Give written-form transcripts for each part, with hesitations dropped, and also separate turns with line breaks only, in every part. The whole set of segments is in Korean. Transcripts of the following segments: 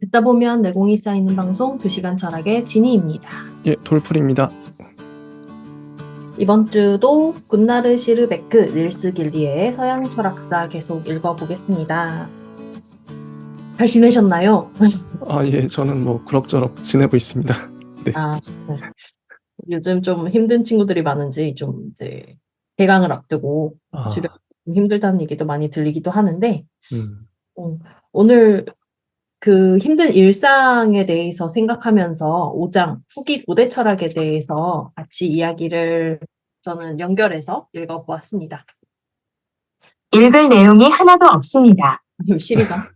듣다 보면 내공이 쌓이는 방송 2시간 철학의 진희입니다.
예, 돌풀입니다.
이번 주도 굿나르 시르베크 닐스 길리의 서양 철학사 계속 읽어보겠습니다. 잘 지내셨나요?
예, 저는 뭐 그럭저럭 지내고 있습니다. 네.
네. 요즘 좀 힘든 친구들이 많은지 좀 이제 개강을 앞두고 주변 힘들다는 얘기도 많이 들리기도 하는데 오늘 그 힘든 일상에 대해서 생각하면서 5장 후기 고대 철학에 대해서 같이 이야기를 저는 연결해서 읽어보았습니다.
읽을 내용이 하나도 없습니다.
시리가.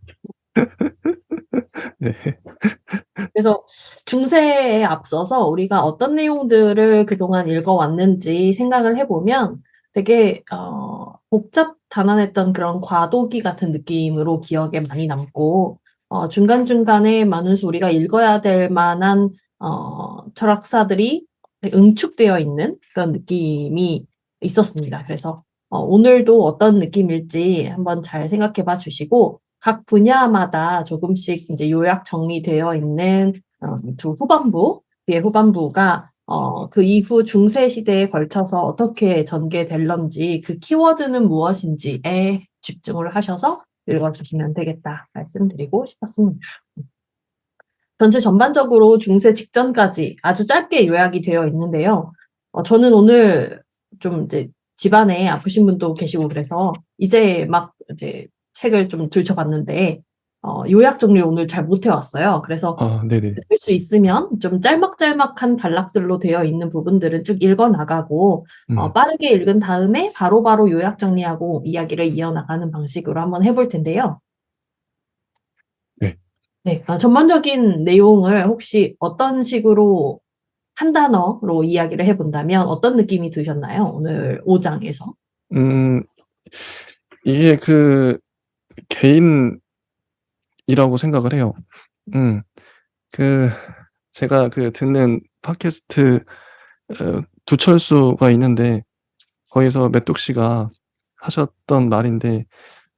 네.
그래서 중세에 앞서서 우리가 어떤 내용들을 그동안 읽어왔는지 생각을 해보면 되게 복잡 단안했던 그런 과도기 같은 느낌으로 기억에 많이 남고 중간중간에 많은 수 우리가 읽어야 될 만한 철학사들이 응축되어 있는 그런 느낌이 있었습니다. 그래서 오늘도 어떤 느낌일지 한번 잘 생각해 봐 주시고 각 분야마다 조금씩 이제 요약 정리되어 있는 두 후반부, 뒤에 후반부가 그 이후 중세 시대에 걸쳐서 어떻게 전개될런지 그 키워드는 무엇인지에 집중을 하셔서 읽어주시면 되겠다 말씀드리고 싶었습니다. 전체 전반적으로 중세 직전까지 아주 짧게 요약이 되어 있는데요. 저는 오늘 좀 이제 집안에 아프신 분도 계시고 그래서 이제 막 이제 책을 좀 들춰봤는데 요약 정리를 오늘 잘 못해왔어요. 그래서
네네.
될 수 있으면 좀 짤막짤막한 단락들로 되어 있는 부분들은 쭉 읽어나가고 빠르게 읽은 다음에 바로바로 요약 정리하고 이야기를 이어나가는 방식으로 한번 해볼 텐데요. 네, 전반적인 내용을 혹시 어떤 식으로 한 단어로 이야기를 해본다면 어떤 느낌이 드셨나요? 오늘 5장에서.
이게 그 개인이라고 생각을 해요. 제가 듣는 팟캐스트 두철수가 있는데 거기서 메뚜 씨가 하셨던 말인데,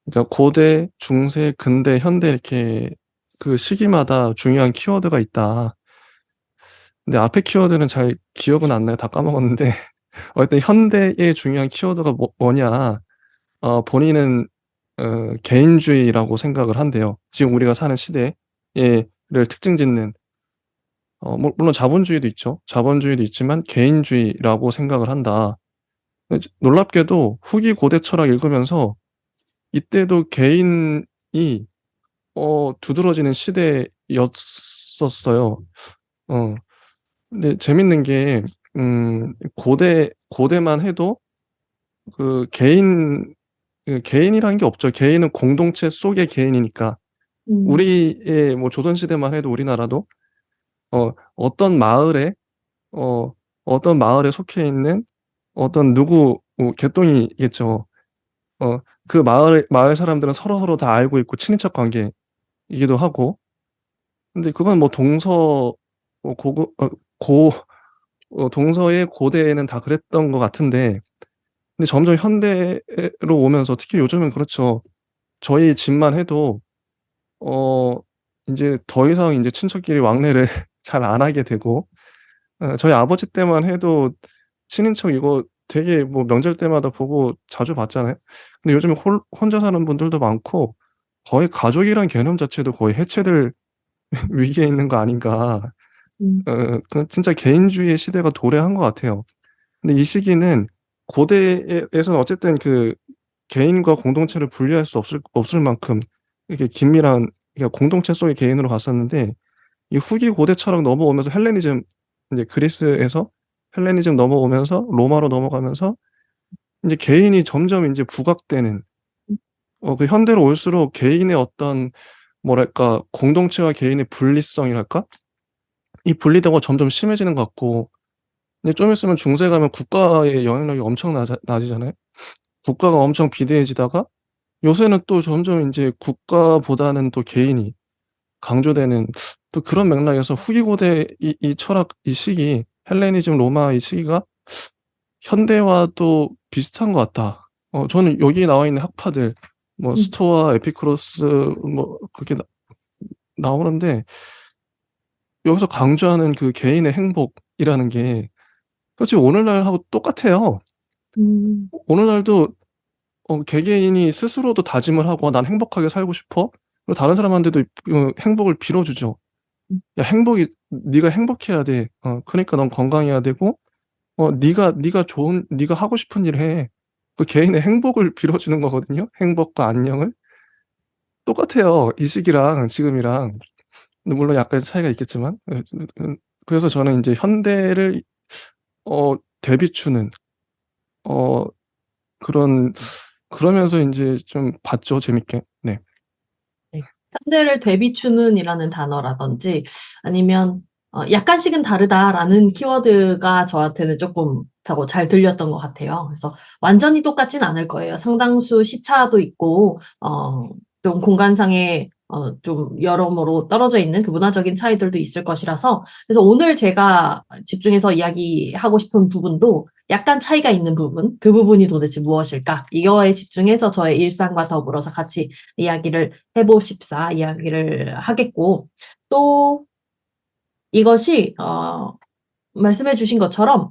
그러니까 고대, 중세, 근대, 현대 이렇게 그 시기마다 중요한 키워드가 있다. 근데 앞에 키워드는 잘 기억은 안 나요. 다 까먹었는데 어쨌든 현대의 중요한 키워드가 뭐냐, 본인은 개인주의라고 생각을 한대요. 지금 우리가 사는 시대를 특징 짓는, 물론 자본주의도 있죠. 자본주의도 있지만 개인주의라고 생각을 한다. 놀랍게도 후기 고대 철학 읽으면서 이때도 개인이 두드러지는 시대였었어요. 근데 재밌는 게 고대만 해도 그 개인이라는 게 없죠. 개인은 공동체 속의 개인이니까. 우리의 뭐 조선시대만 해도 우리나라도 어떤 마을에 어떤 마을에 속해 있는 어떤 누구 개똥이겠죠. 그 마을 사람들은 서로서로 다 알고 있고 친인척 관계이기도 하고. 근데 그건 뭐 동서 동서의 고대에는 다 그랬던 것 같은데, 근데 점점 현대로 오면서 특히 요즘은 그렇죠. 저희 집만 해도 이제 더 이상 이제 친척끼리 왕래를 잘 안 하게 되고, 저희 아버지 때만 해도 친인척 이거 되게 뭐 명절 때마다 보고 자주 봤잖아요. 근데 요즘에 혼자 사는 분들도 많고 거의 가족이란 개념 자체도 거의 해체될 위기에 있는 거 아닌가. 진짜 개인주의의 시대가 도래한 것 같아요. 근데 이 시기는 고대에서는 어쨌든 그 개인과 공동체를 분리할 수 없을 만큼 이렇게 긴밀한, 그러니까 공동체 속의 개인으로 갔었는데, 이 후기 고대 철학 넘어오면서 헬레니즘, 이제 그리스에서 헬레니즘 넘어오면서 로마로 넘어가면서 이제 개인이 점점 이제 부각되는, 그 현대로 올수록 개인의 어떤 뭐랄까 공동체와 개인의 분리성이랄까, 이 분리도가 점점 심해지는 것 같고, 근데 좀 있으면 중세 가면 국가의 영향력이 엄청 낮아지잖아요. 국가가 엄청 비대해지다가 요새는 또 점점 인제 국가보다는 또 개인이 강조되는, 또 그런 맥락에서 후기 고대 이 철학 이 시기, 헬레니즘 로마 이 시기가 현대와도 비슷한 것 같다. 저는 여기에 나와 있는 학파들, 뭐 스토아, 에피쿠로스, 뭐 그렇게 나오는데 여기서 강조하는 그 개인의 행복이라는 게 솔직히 오늘날하고 똑같아요. 오늘날도 개개인이 스스로도 다짐을 하고 "난 행복하게 살고 싶어." 그리고 다른 사람한테도 행복을 빌어주죠. "야 행복이 네가 행복해야 돼. 그러니까 넌 건강해야 되고 네가 하고 싶은 일 해." 그 개인의 행복을 빌어주는 거거든요. 행복과 안녕을. 똑같아요. 이 시기랑 지금이랑. 근데 물론 약간의 차이가 있겠지만 그래서 저는 인제 현대를 되비추는 어 그런 그러면서 인제 좀 봤죠, 재밌게. 네.
네. 현대를 되비추는이라는 단어라든지 아니면 약간씩은 다르다라는 키워드가 저한테는 조금 잘 들렸던 것 같아요. 그래서 완전히 똑같진 않을 거예요. 상당수 시차도 있고 좀 공간상의 좀 여러모로 떨어져 있는 그 문화적인 차이들도 있을 것이라서 그래서 오늘 제가 집중해서 이야기하고 싶은 부분도 약간 차이가 있는 부분, 그 부분이 도대체 무엇일까? 이거에 집중해서 저의 일상과 더불어서 같이 이야기를 해보십사 이야기를 하겠고 또 이것이 말씀해 주신 것처럼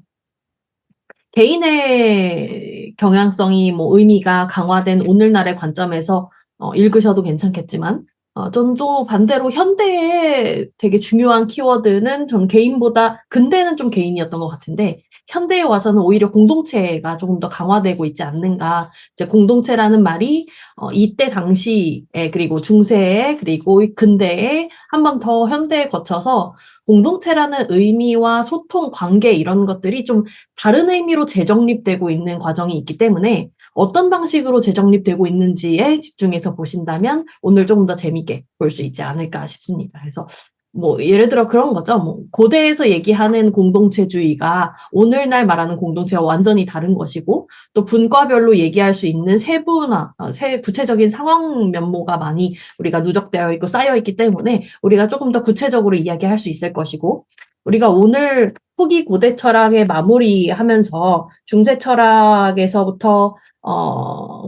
개인의 경향성이 뭐 의미가 강화된 오늘날의 관점에서 읽으셔도 괜찮겠지만 전 또 반대로 현대에 되게 중요한 키워드는 전 개인보다 근대는 좀 개인이었던 것 같은데 현대에 와서는 오히려 공동체가 조금 더 강화되고 있지 않는가. 이제 공동체라는 말이 이때 당시에 그리고 중세에 그리고 근대에 한 번 더 현대에 거쳐서 공동체라는 의미와 소통, 관계 이런 것들이 좀 다른 의미로 재정립되고 있는 과정이 있기 때문에 어떤 방식으로 재정립되고 있는지에 집중해서 보신다면 오늘 조금 더 재밌게 볼 수 있지 않을까 싶습니다. 그래서 뭐 예를 들어 그런 거죠. 뭐 고대에서 얘기하는 공동체주의가 오늘날 말하는 공동체와 완전히 다른 것이고 또 분과별로 얘기할 수 있는 세부나 구체적인 상황 면모가 많이 우리가 누적되어 있고 쌓여 있기 때문에 우리가 조금 더 구체적으로 이야기할 수 있을 것이고 우리가 오늘 후기 고대 철학의 마무리하면서 중세 철학에서부터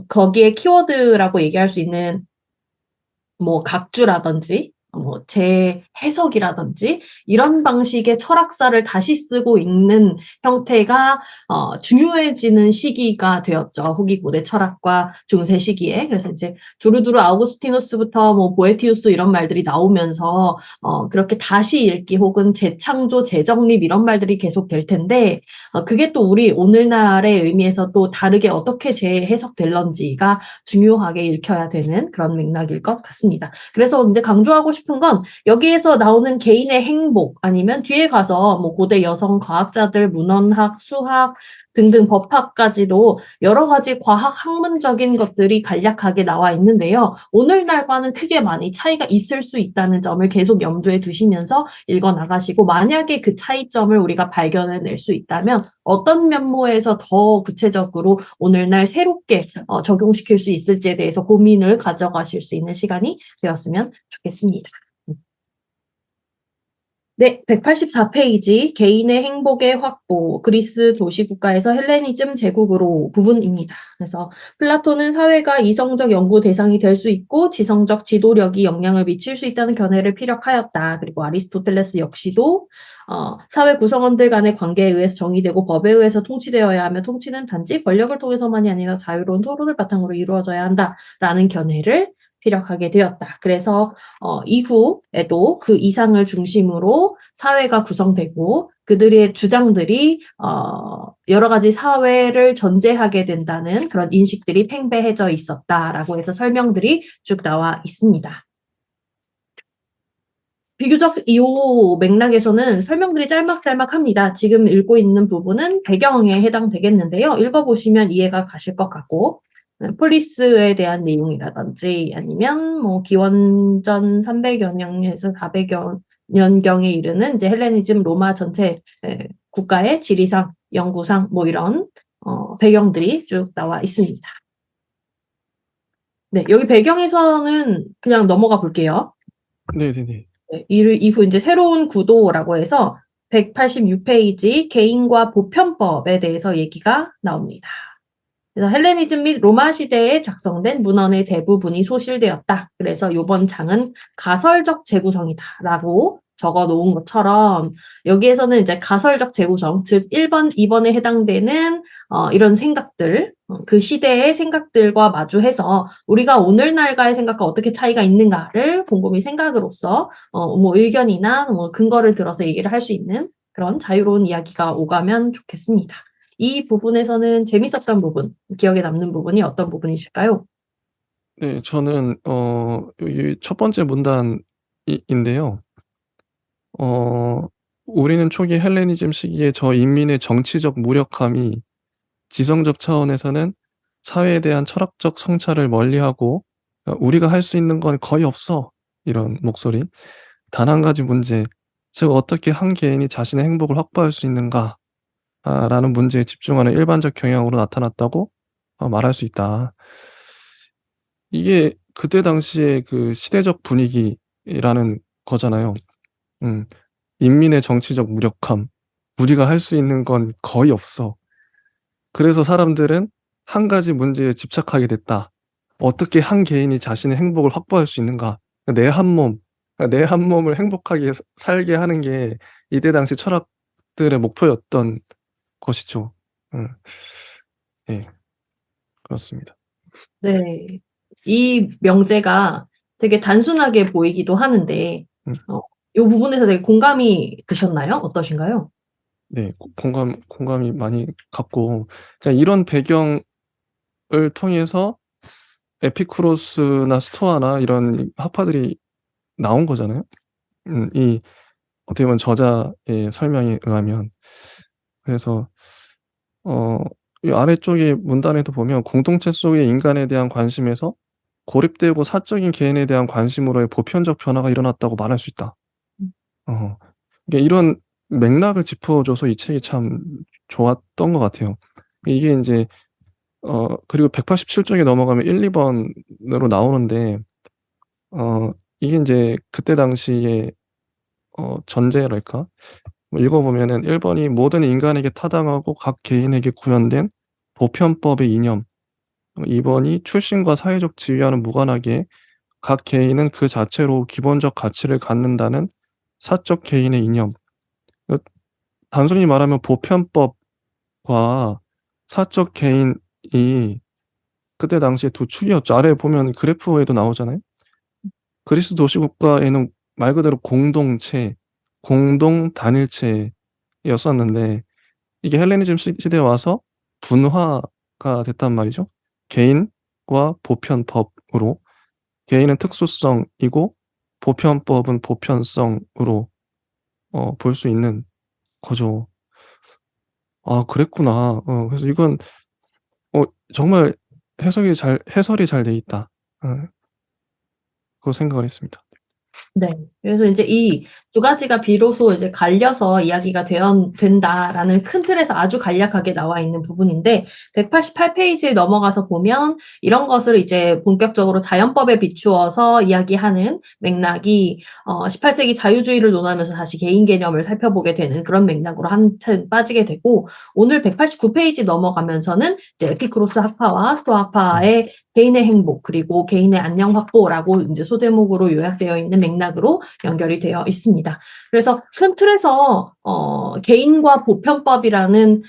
거기에 키워드라고 얘기할 수 있는 뭐 각주라든지 뭐 재해석이라든지 이런 방식의 철학사를 다시 쓰고 있는 형태가 중요해지는 시기가 되었죠. 후기 고대 철학과 중세 시기에. 그래서 이제 두루두루 아우구스티누스부터 뭐 보에티우스 이런 말들이 나오면서 그렇게 다시 읽기 혹은 재창조, 재정립 이런 말들이 계속 될 텐데 그게 또 우리 오늘날의 의미에서 또 다르게 어떻게 재해석될런지가 중요하게 읽혀야 되는 그런 맥락일 것 같습니다. 그래서 이제 강조하고 싶은 건 여기에서 나오는 개인의 행복 아니면 뒤에 가서 뭐 고대 여성 과학자들, 문헌학, 수학 등등 법학까지도 여러 가지 과학 학문적인 것들이 간략하게 나와 있는데요. 오늘날과는 크게 많이 차이가 있을 수 있다는 점을 계속 염두에 두시면서 읽어 나가시고 만약에 그 차이점을 우리가 발견해낼 수 있다면 어떤 면모에서 더 구체적으로 오늘날 새롭게 적용시킬 수 있을지에 대해서 고민을 가져가실 수 있는 시간이 되었으면 좋겠습니다. 네, 184페이지 개인의 행복의 확보, 그리스 도시국가에서 헬레니즘 제국으로 부분입니다. 그래서 플라톤은 사회가 이성적 연구 대상이 될 수 있고 지성적 지도력이 영향을 미칠 수 있다는 견해를 피력하였다. 그리고 아리스토텔레스 역시도 사회 구성원들 간의 관계에 의해서 정의되고 법에 의해서 통치되어야 하며 통치는 단지 권력을 통해서만이 아니라 자유로운 토론을 바탕으로 이루어져야 한다라는 견해를 피력하게 되었다. 그래서 이후에도 그 이상을 중심으로 사회가 구성되고 그들의 주장들이 여러 가지 사회를 전제하게 된다는 그런 인식들이 팽배해져 있었다라고 해서 설명들이 쭉 나와 있습니다. 비교적 이 맥락에서는 설명들이 짤막짤막합니다. 지금 읽고 있는 부분은 배경에 해당되겠는데요. 읽어보시면 이해가 가실 것 같고 폴리스에 대한 내용이라든지 아니면 뭐 기원전 300여 년에서 400여 년경에 이르는 이제 헬레니즘 로마 전체 국가의 지리상, 연구상 뭐 이런 배경들이 쭉 나와 있습니다. 네, 여기 배경에서는 그냥 넘어가 볼게요.
네네네.
네, 이후 이제 새로운 구도라고 해서 186페이지 개인과 보편법에 대해서 얘기가 나옵니다. 그래서 헬레니즘 및 로마 시대에 작성된 문헌의 대부분이 소실되었다. 그래서 이번 장은 가설적 재구성이다라고 적어 놓은 것처럼 여기에서는 이제 가설적 재구성, 즉 1번, 2번에 해당되는 이런 생각들, 그 시대의 생각들과 마주해서 우리가 오늘날과의 생각과 어떻게 차이가 있는가를 곰곰이 생각으로써 뭐 의견이나 뭐 근거를 들어서 얘기를 할 수 있는 그런 자유로운 이야기가 오가면 좋겠습니다. 이 부분에서는 재밌었던 부분, 기억에 남는 부분이 어떤 부분이실까요?
네, 저는 이 첫 번째 문단인데요. 우리는 초기 헬레니즘 시기에 저 인민의 정치적 무력함이 지성적 차원에서는 사회에 대한 철학적 성찰을 멀리하고 우리가 할 수 있는 건 거의 없어. 이런 목소리. 단 한 가지 문제, 즉 어떻게 한 개인이 자신의 행복을 확보할 수 있는가 라는 문제에 집중하는 일반적 경향으로 나타났다고 말할 수 있다. 이게 그때 당시에 그 시대적 분위기라는 거잖아요. 음. 인민의 정치적 무력함. 우리가 할 수 있는 건 거의 없어. 그래서 사람들은 한 가지 문제에 집착하게 됐다. 어떻게 한 개인이 자신의 행복을 확보할 수 있는가? 내 한 몸, 내 한 몸을 행복하게 살게 하는 게 이때 당시 철학들의 목표였던 것이죠. 예, 그렇습니다.
네. 이 명제가 되게 단순하게 보이기도 하는데,
음.
이 부분에서 되게 공감이 드셨나요? 어떠신가요?
네, 공감이 많이 갔고, 이런 배경을 통해서 에피쿠로스나 스토아나 이런 학파들이 나온 거잖아요. 이 어떻게 보면 저자의 설명에 의하면. 그래서 이 아래쪽에 문단에도 보면 공동체 속의 인간에 대한 관심에서 고립되고 사적인 개인에 대한 관심으로의 보편적 변화가 일어났다고 말할 수 있다. 어. 그러니까 이런 맥락을 짚어줘서 이 책이 참 좋았던 것 같아요. 이게 인제 그리고 187쪽에 넘어가면 1-2번으로 나오는데 이게 인제 그때 당시에 전제랄까? 뭐 읽어보면은 1번이 모든 인간에게 타당하고 각 개인에게 구현된 보편법의 이념. 2번이 출신과 사회적 지위와는 무관하게 각 개인은 그 자체로 기본적 가치를 갖는다는 사적 개인의 이념. 그 단순히 말하면 보편법과 사적 개인이 그때 당시에 두 축이었죠. 아래에 보면 그래프에도 나오잖아요. 그리스 도시국가에는 말 그대로 공동체, 공동 단일체였었는데 이게 헬레니즘 시대에 와서 분화가 됐단 말이죠. 개인과 보편법으로. 개인은 특수성이고 보편법은 보편성으로 볼 수 있는 거죠. 아, 그랬구나. 그래서 이건 정말 해설이 잘 돼 있다. 그거 생각을 했습니다.
네. 그래서 이제 이 두 가지가 비로소 이제 갈려서 이야기가 된다라는 큰 틀에서 아주 간략하게 나와 있는 부분인데 188페이지에 넘어가서 보면 이런 것을 이제 본격적으로 자연법에 비추어서 이야기하는 맥락이 18세기 자유주의를 논하면서 다시 개인 개념을 살펴보게 되는 그런 맥락으로 한층 빠지게 되고 오늘 189페이지 넘어가면서는 이제 에피쿠로스 학파와 스토아 학파의 개인의 행복 그리고 개인의 안녕 확보라고 이제 소제목으로 요약되어 있는 맥락으로 연결이 되어 있습니다. 그래서 큰 틀에서 개인과 보편법이라는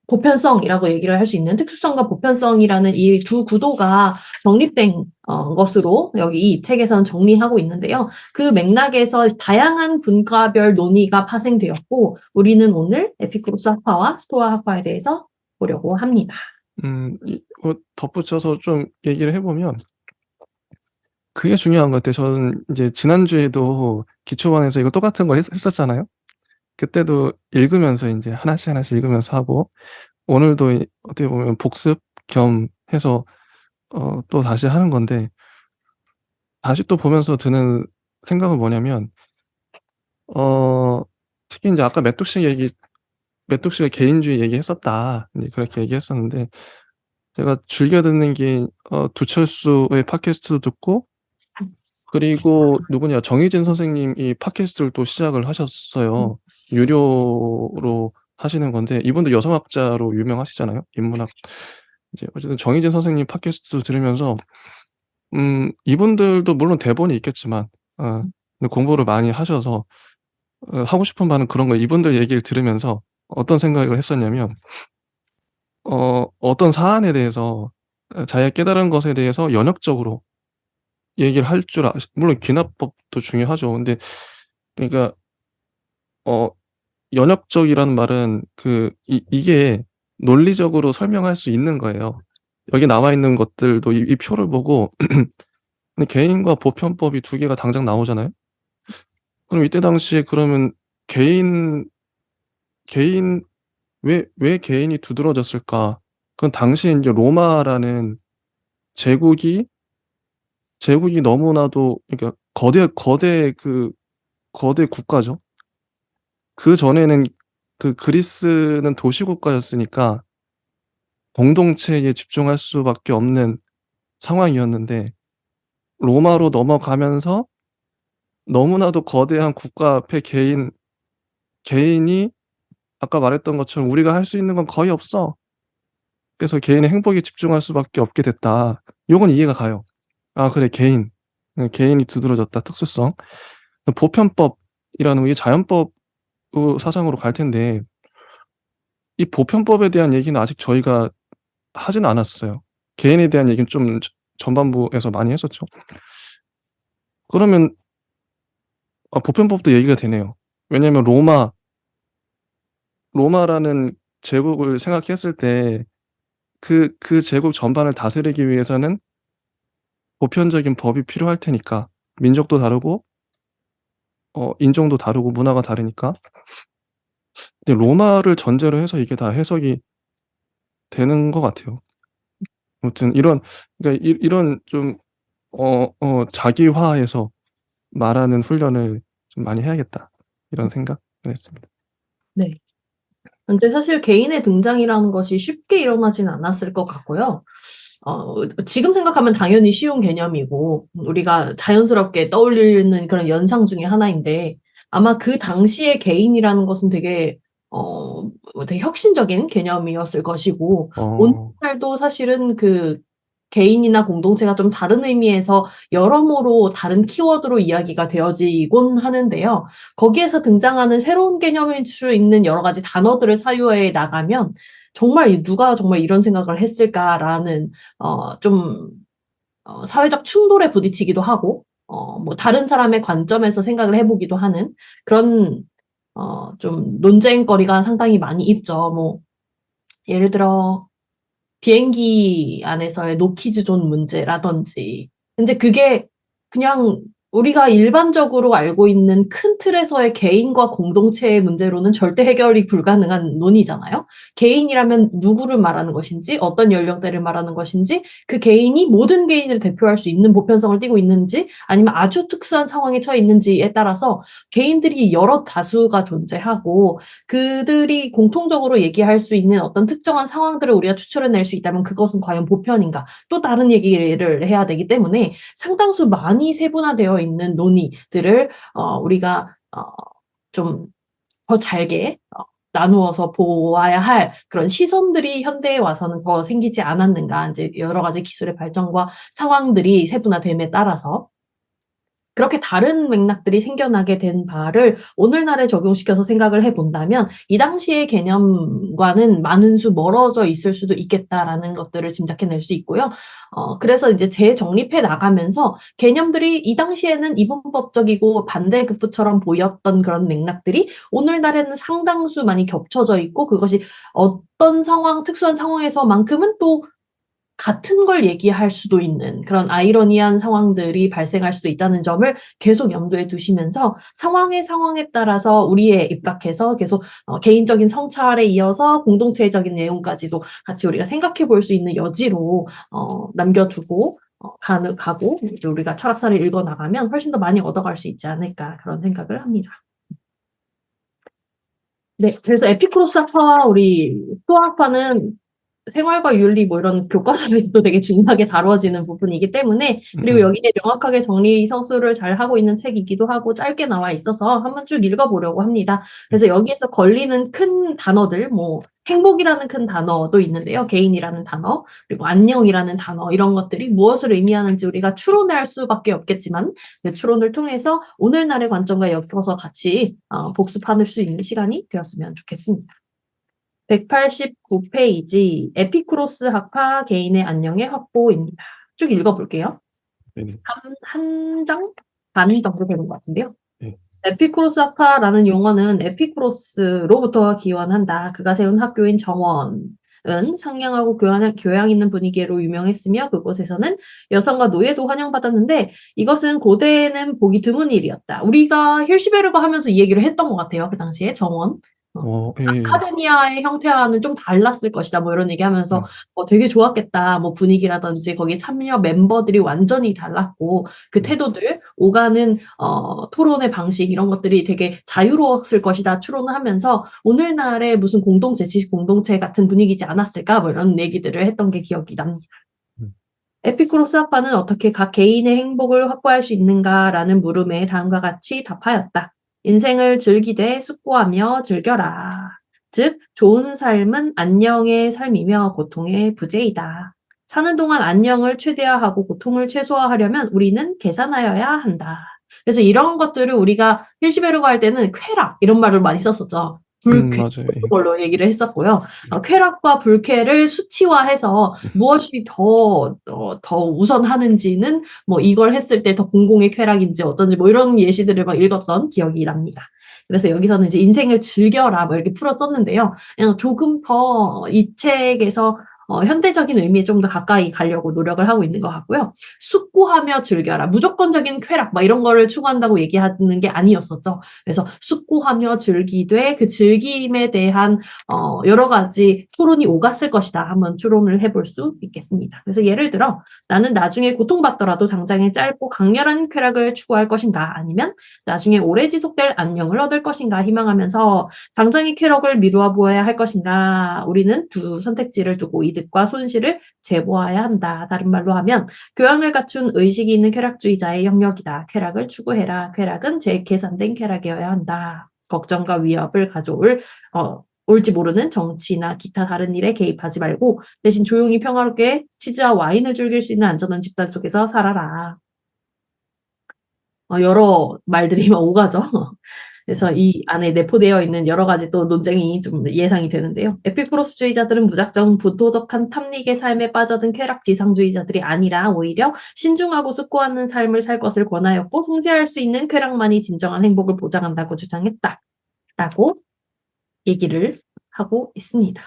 보편성이라고 얘기를 할 수 있는 특수성과 보편성이라는 이 두 구도가 정립된 것으로 여기 이 책에서는 정리하고 있는데요. 그 맥락에서 다양한 분과별 논의가 파생되었고 우리는 오늘 에피쿠로스 학파와 스토아 학파에 대해서 보려고 합니다.
덧붙여서 좀 얘기를 해보면 그게 중요한 것 같아요. 저는 이제 지난주에도 기초반에서 이거 똑같은 걸 했었잖아요. 그때도 읽으면서 이제 하나씩 읽으면서 하고 오늘도 어떻게 보면 복습 겸 해서 또 다시 하는 건데 다시 또 보면서 드는 생각은 뭐냐면 특히 이제 아까 메독씨가 개인주의 얘기했었다. 이제 그렇게 얘기했었는데 제가 즐겨 듣는 게 두철수의 팟캐스트도 듣고 그리고 정희진 선생님이 팟캐스트를 또 시작을 하셨어요. 유료로 하시는 건데 이분도 여성학자로 유명하시잖아요. 인문학 이제 어쨌든 정희진 선생님 팟캐스트 들으면서 이분들도 물론 대본이 있겠지만 근데 공부를 많이 하셔서 하고 싶은 말은 그런 거예요. 이분들 얘기를 들으면서 어떤 생각을 했었냐면 어떤 사안에 대해서 자기가 깨달은 것에 대해서 연역적으로 얘기를 할 줄 물론 기납법도 중요하죠. 근데 그러니까 어 연역적이라는 말은 이게 논리적으로 설명할 수 있는 거예요. 여기 나와 있는 것들도 이 표를 보고 근데 개인과 보편법이 두 개가 당장 나오잖아요. 그럼 이때 당시에 그러면 개인 개인 왜 개인이 두드러졌을까? 그건 당시에 인제 로마라는 제국이 너무나도 그러니까 거대 국가죠. 그전에는 그리스는 도시 국가였으니까 공동체에 집중할 수밖에 없는 상황이었는데 로마로 넘어가면서 너무나도 거대한 국가 앞에 개인이 아까 말했던 것처럼 "우리가 할 수 있는 건 거의 없어. 그래서 개인의 행복에 집중할 수밖에 없게 됐다." 요건 이해가 가요. '아 그래 개인. 개인이 두드러졌다 특수성.' 보편법이라는 이 자연법 사상으로 갈 텐데 이 보편법에 대한 얘기는 아직 저희가 하진 않았어요. 개인에 대한 얘기는 좀 전반부에서 많이 했었죠. 그러면 보편법도 얘기가 되네요. 왜냐하면 로마라는 제국을 생각했을 때 그 제국 전반을 다스리기 위해서는 보편적인 법이 필요할 테니까. 민족도 다르고 인종도 다르고 문화가 다르니까. 근데 로마를 전제로 해서 이게 다 해석이 되는 것 같아요. 아무튼 그러니까 이런 좀 자기화해서 말하는 훈련을 좀 많이 해야겠다. 이런 생각을 했습니다.
네. 근데 사실 개인의 등장이라는 것이 쉽게 일어나진 않았을 것 같고요. 지금 생각하면 당연히 쉬운 개념이고 우리가 자연스럽게 떠올리는 그런 연상 중에 하나인데 아마 그 당시의 개인이라는 것은 되게 되게 혁신적인 개념이었을 것이고 오늘날도 사실은 그 개인이나 공동체가 좀 다른 의미에서 여러모로 다른 키워드로 이야기가 되어지곤 하는데요. 거기에서 등장하는 새로운 개념일 수 있는 여러 가지 단어들을 사유해 나가면 정말 '누가 정말 이런 생각을 했을까.'라는 좀 사회적 충돌에 부딪히기도 하고 뭐 다른 사람의 관점에서 생각을 해 보기도 하는 그런 좀 논쟁거리가 상당히 많이 있죠. 뭐 예를 들어 비행기 안에서의 노키즈 존 문제라든지. 근데 그게 그냥 우리가 일반적으로 알고 있는 큰 틀에서의 개인과 공동체의 문제로는 절대 해결이 불가능한 논의잖아요. 개인이라면 누구를 말하는 것인지, 어떤 연령대를 말하는 것인지, 그 개인이 모든 개인을 대표할 수 있는 보편성을 띠고 있는지, 아니면 아주 특수한 상황에 처해 있는지에 따라서 개인들이 여러 다수가 존재하고 그들이 공통적으로 얘기할 수 있는 어떤 특정한 상황들을 우리가 추출해낼 수 있다면 그것은 과연 보편인가? 또 다른 얘기를 해야 되기 때문에 상당수 많이 세분화되어 있는 논의들을 우리가 좀 더 잘게 나누어서 보아야 할 그런 시선들이 현대에 와서는 더 생기지 않았는가. 이제 여러 가지 기술의 발전과 상황들이 세분화됨에 따라서. 그렇게 다른 맥락들이 생겨나게 된 바를 오늘날에 적용시켜서 생각을 해 본다면 이 당시의 개념과는 많은 수 멀어져 있을 수도 있겠다라는 것들을 짐작해낼 수 있고요. 그래서 이제 재정립해 나가면서 개념들이 이 당시에는 이분법적이고 반대급부처럼 보였던 그런 맥락들이 오늘날에는 상당수 많이 겹쳐져 있고 그것이 어떤 상황, 특수한 상황에서만큼은 또 같은 걸 얘기할 수도 있는 그런 아이러니한 상황들이 발생할 수도 있다는 점을 계속 염두에 두시면서 상황에 따라서 우리에 입각해서 계속 개인적인 성찰에 이어서 공동체적인 내용까지도 같이 우리가 생각해 볼 수 있는 여지로 남겨두고 가고 이제 우리가 철학사를 읽어 나가면 훨씬 더 많이 얻어갈 수 있지 않을까 그런 생각을 합니다. 네, 그래서 에피쿠로스 학파와 우리 스토아 학파는 생활과 윤리 뭐 이런 교과서에서도 되게 중요하게 다뤄지는 부분이기 때문에 그리고 여기에 명확하게 정리 서술을 잘 하고 있는 책이기도 하고 짧게 나와 있어서 한번 쭉 읽어보려고 합니다. 그래서 여기에서 걸리는 큰 단어들 뭐 행복이라는 큰 단어도 있는데요. 개인이라는 단어 그리고 안녕이라는 단어 이런 것들이 무엇을 의미하는지 우리가 추론할 수밖에 없겠지만 그 추론을 통해서 오늘날의 관점과 엮어서 같이 복습할 수 있는 시간이 되었으면 좋겠습니다. 189페이지 에피쿠로스 학파 개인의 안녕의 확보입니다. 쭉 읽어볼게요.
네네.
한 장 반 정도 되는 것 같은데요.
네.
에피쿠로스 학파라는 용어는 에피쿠로스로부터 기원한다. 그가 세운 학교인 정원은 상냥하고 교양 있는 분위기로 유명했으며 그곳에서는 여성과 노예도 환영받았는데 이것은 고대에는 보기 드문 일이었다. 우리가 힐시베르거 하면서 이 얘기를 했던 것 같아요. 그 당시에 정원.
예.
아카데미아의 형태와는 좀 달랐을 것이다. 뭐 이런 얘기하면서 되게 좋았겠다. 뭐 분위기라든지 거기 참여 멤버들이 완전히 달랐고 그 태도들, 오가는 토론의 방식 이런 것들이 되게 자유로웠을 것이다. 추론을 하면서 오늘날의 무슨 공동체, 지식 공동체 같은 분위기지 않았을까? 뭐 이런 얘기들을 했던 게 기억이 납니다. 에피쿠로스 학파는 어떻게 각 개인의 행복을 확보할 수 있는가라는 물음에 다음과 같이 답하였다. 인생을 즐기되 숙고하며 즐겨라. 즉, 좋은 삶은 안녕의 삶이며 고통의 부재이다. 사는 동안 안녕을 최대화하고 고통을 최소화하려면 우리는 계산하여야 한다. 그래서 이런 것들을 우리가 힐시베르거 할 때는 쾌락 이런 말을 많이 썼었죠. 불쾌
맞아요. 예.
걸로 얘기를 했었고요. 쾌락과 불쾌를 수치화해서 무엇이 더 우선하는지는 뭐 이걸 했을 때 더 공공의 쾌락인지 어떤지 뭐 이런 예시들을 막 읽었던 기억이 납니다. 그래서 여기서는 이제 인생을 즐겨라 뭐 이렇게 풀어 썼는데요. 조금 더 이 책에서 현대적인 의미에 좀 더 가까이 가려고 노력을 하고 있는 것 같고요. 숙고하며 즐겨라. 무조건적인 쾌락 막 이런 거를 추구한다고 얘기하는 게 아니었었죠. 그래서 숙고하며 즐기되 그 즐김에 대한 여러 가지 토론이 오갔을 것이다. 한번 추론을 해볼 수 있겠습니다. 그래서 예를 들어 나는 나중에 고통받더라도 당장의 짧고 강렬한 쾌락을 추구할 것인가 아니면 나중에 오래 지속될 안녕을 얻을 것인가 희망하면서 당장의 쾌락을 미루어 보아야 할 것인가 우리는 두 선택지를 두고 이득과 손실을 재보아야 한다. 다른 말로 하면 교양을 갖춘 의식이 있는 쾌락주의자의 영역이다. 쾌락을 추구해라. 쾌락은 재계산된 쾌락이어야 한다. 걱정과 위협을 가져올 올지 모르는 정치나 기타 다른 일에 개입하지 말고 대신 조용히 평화롭게 치즈와 와인을 즐길 수 있는 안전한 집단 속에서 살아라. 여러 말들이 막 오가죠. 그래서 이 안에 내포되어 있는 여러 가지 또 논쟁이 좀 예상이 되는데요. 에피쿠로스주의자들은 무작정 부도덕한 탐닉의 삶에 빠져든 쾌락지상주의자들이 아니라 오히려 신중하고 숙고하는 삶을 살 것을 권하였고 통제할 수 있는 쾌락만이 진정한 행복을 보장한다고 주장했다. 라고 얘기를 하고 있습니다.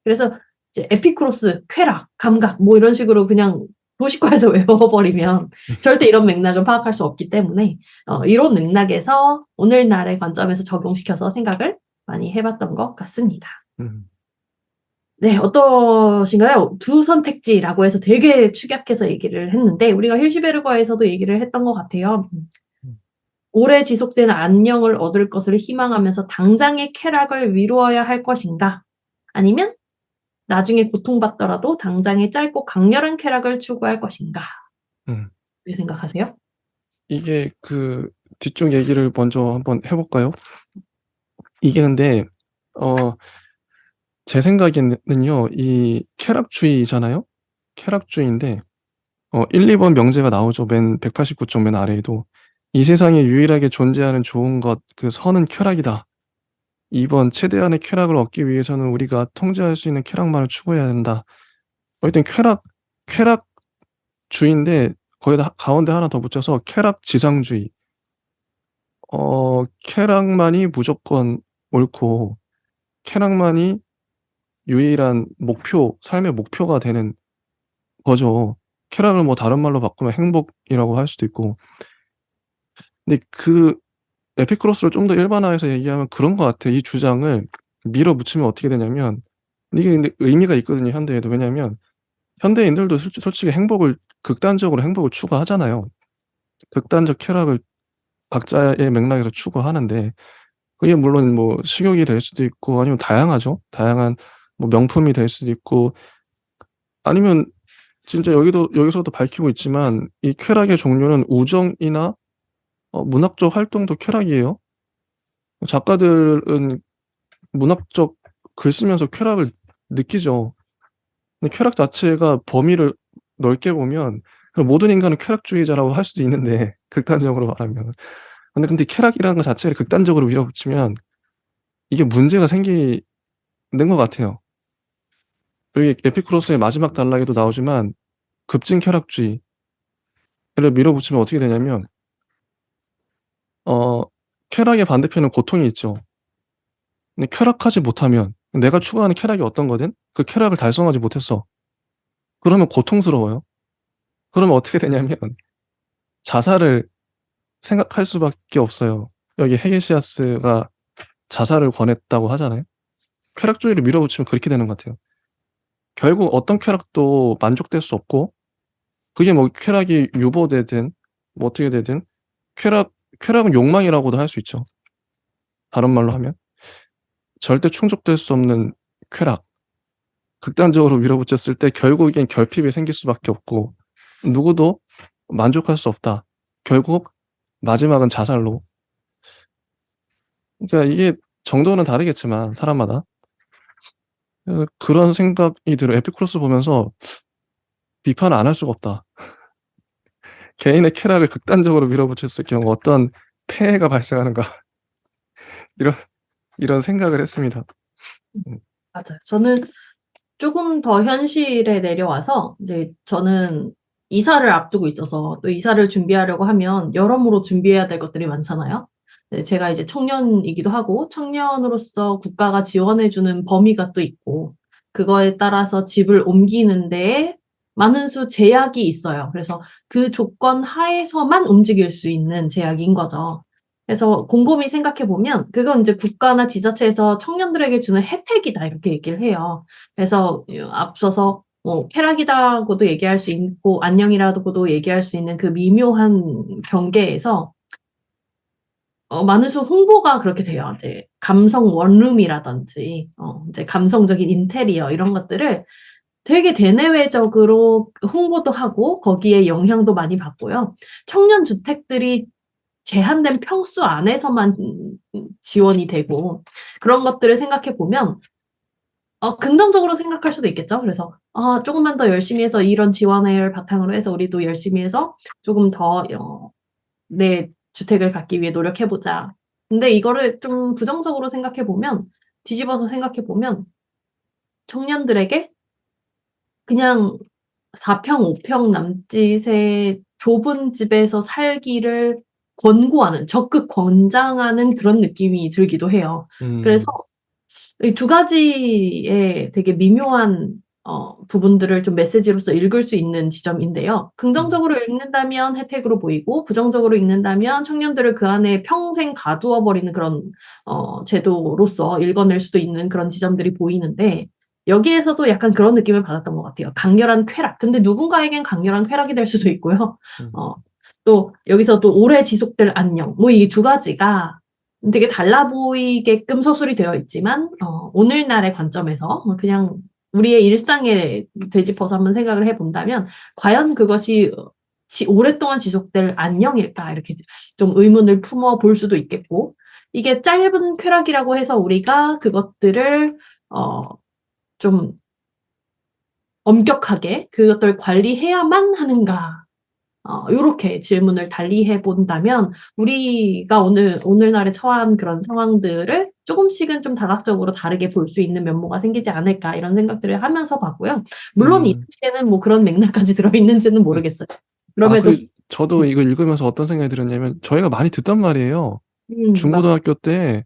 그래서 이제 에피쿠로스, 쾌락, 감각 뭐 이런 식으로 그냥 도식화해서 외워버리면 절대 이런 맥락을 파악할 수 없기 때문에 이런 맥락에서 오늘날의 관점에서 적용시켜서 생각을 많이 해봤던 것 같습니다. 네, 어떠신가요? 두 선택지라고 해서 되게 축약해서 얘기를 했는데 우리가 힐시베르거에서도 얘기를 했던 것 같아요. 오래 지속된 안녕을 얻을 것을 희망하면서 당장의 쾌락을 미루어야 할 것인가? 아니면 나중에 고통받더라도 당장의 짧고 강렬한 쾌락을 추구할 것인가? 어떻게 생각하세요?
이게 그 뒤쪽 얘기를 먼저 한번 해볼까요? 이게 근데 제 생각에는요, 이 쾌락주의잖아요. 쾌락주의인데 1, 2번 명제가 나오죠. 맨 189쪽 맨 아래에도 이 세상에 유일하게 존재하는 좋은 것, 그 선은 쾌락이다. 2번 최대한의 쾌락을 얻기 위해서는 우리가 통제할 수 있는 쾌락만을 추구해야 된다. 어쨌든 쾌락주의인데 거기다 가운데 하나 더 붙여서 쾌락지상주의. 쾌락만이 무조건 옳고 쾌락만이 유일한 목표, 삶의 목표가 되는 거죠. 쾌락을 뭐 다른 말로 바꾸면 행복이라고 할 수도 있고. 근데 그 에피쿠로스를 좀 더 일반화해서 얘기하면 그런 것 같아요. 이 주장을 밀어붙이면 어떻게 되냐면 이게 근데 의미가 있거든요, 현대에도. 왜냐면 현대인들도 솔직히 극단적으로 행복을 추구하잖아요. 극단적 쾌락을 각자의 맥락에서 추구하는데 그게 물론 뭐 식욕이 될 수도 있고 아니면 다양하죠. 다양한 뭐 명품이 될 수도 있고 아니면 진짜 여기서도 밝히고 있지만 이 쾌락의 종류는 우정이나 문학적 활동도 쾌락이에요. 작가들은 문학적 글 쓰면서 쾌락을 느끼죠. 근데 쾌락 자체가 범위를 넓게 보면 그럼 모든 인간은 쾌락주의자라고 할 수도 있는데 극단적으로 말하면. 근데 쾌락이라는 것 자체를 극단적으로 밀어붙이면 이게 문제가 생기는 것 같아요. 여기 에피쿠로스의 마지막 단락에도 나오지만 급진 쾌락주의를 밀어붙이면 어떻게 되냐면 어 쾌락의 반대편은 고통이 있죠. 근데 쾌락하지 못하면 내가 추구하는 쾌락이 어떤 거든 그 쾌락을 달성하지 못했어. 그러면 고통스러워요. 그러면 어떻게 되냐면 자살을 생각할 수밖에 없어요. 여기 헤게시아스가 자살을 권했다고 하잖아요. 쾌락주의를 밀어붙이면 그렇게 되는 것 같아요. 결국 어떤 쾌락도 만족될 수 없고 그게 뭐 쾌락이 유보되든 뭐 어떻게 되든 쾌락은 욕망이라고도 할 수 있죠. 다른 말로 하면 절대 충족될 수 없는 쾌락. 극단적으로 밀어붙였을 때 결국엔 결핍이 생길 수밖에 없고 누구도 만족할 수 없다. 결국 마지막은 자살로. 그러니까 이게 정도는 다르겠지만 사람마다 그런 생각이 들어요. 에피쿠로스 보면서 비판을 안 할 수가 없다. 개인의 쾌락을 극단적으로 밀어붙였을 경우 어떤 폐해가 발생하는가 이런 이런 생각을 했습니다.
맞아요. 저는 조금 더 현실에 내려와서 이제 저는 이사를 앞두고 있어서 또 이사를 준비하려고 하면 여러모로 준비해야 될 것들이 많잖아요. 네, 제가 이제 청년이기도 하고 청년으로서 국가가 지원해주는 범위가 또 있고 그거에 따라서 집을 옮기는 데에 많은 수 제약이 있어요. 그래서 그 조건 하에서만 움직일 수 있는 제약인 거죠. 그래서 곰곰이 생각해 보면 그건 이제 국가나 지자체에서 청년들에게 주는 혜택이다 이렇게 얘기를 해요. 그래서 앞서서 뭐 쾌락이다고도 얘기할 수 있고 안녕이라고도 얘기할 수 있는 그 미묘한 경계에서 많은 수 홍보가 그렇게 돼요. 이제 감성 원룸이라든지 이제 감성적인 인테리어 이런 것들을 되게 대내외적으로 홍보도 하고 거기에 영향도 많이 받고요. 청년 주택들이 제한된 평수 안에서만 지원이 되고 그런 것들을 생각해 보면 긍정적으로 생각할 수도 있겠죠. 그래서 조금만 더 열심히 해서 이런 지원을 바탕으로 해서 우리도 열심히 해서 조금 더 내 주택을 갖기 위해 노력해 보자. 근데 이거를 좀 부정적으로 생각해 보면 뒤집어서 생각해 보면 청년들에게 그냥 4평, 5평 남짓의 좁은 집에서 살기를 권고하는, 적극 권장하는 그런 느낌이 들기도 해요. 그래서 이 두 가지의 되게 미묘한 부분들을 좀 메시지로서 읽을 수 있는 지점인데요. 긍정적으로 읽는다면 혜택으로 보이고 부정적으로 읽는다면 청년들을 그 안에 평생 가두어 버리는 그런 제도로서 읽어낼 수도 있는 그런 지점들이 보이는데 여기에서도 약간 그런 느낌을 받았던 것 같아요. 강렬한 쾌락. 근데 누군가에겐 강렬한 쾌락이 될 수도 있고요. 또 여기서 또 오래 지속될 안녕. 뭐 이 두 가지가 되게 달라 보이게끔 서술이 되어 있지만 오늘날의 관점에서 그냥 우리의 일상에 되짚어서 한번 생각을 해본다면 과연 그것이 오랫동안 지속될 안녕일까 이렇게 좀 의문을 품어 볼 수도 있겠고 이게 짧은 쾌락이라고 해서 우리가 그것들을 좀 엄격하게 그것들을 관리해야만 하는가 요렇게 질문을 달리 해본다면 우리가 오늘날에 처한 그런 상황들을 조금씩은 좀 다각적으로 다르게 볼 수 있는 면모가 생기지 않을까 이런 생각들을 하면서 봤고요. 물론 이 당시에는 뭐 그런 맥락까지 들어있는지는 모르겠어요. 그럼에도
그리고 저도 이거 읽으면서 어떤 생각이 들었냐면 저희가 많이 듣단 말이에요. 중고등학교 때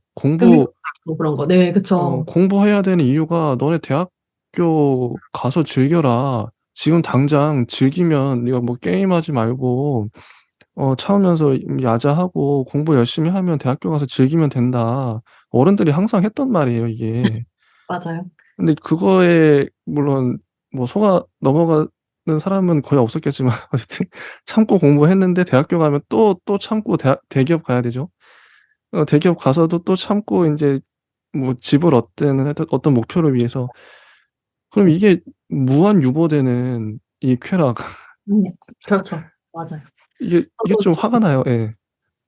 뭐 그런 거. 네, 그쵸.
공부해야 되는 이유가 너네 대학교 가서 즐겨라. 지금 당장 즐기면 네가 뭐 게임하지 말고 참으면서 야자하고 공부 열심히 하면 대학교 가서 즐기면 된다. 어른들이 항상 했던 말이에요, 이게.
맞아요.
근데 그거에 물론 뭐 속아 넘어가는 사람은 거의 없었겠지만 어쨌든 참고 공부했는데 대학교 가면 또 참고 대기업 가야 되죠. 대기업 가서도 또 참고 인제 뭐 집을 얻든 하여튼 어떤 목표를 위해서 그럼 이게 무한 유보되는 이 쾌락
그렇죠. 맞아요.
이게
저도
좀 화가 나요. 예.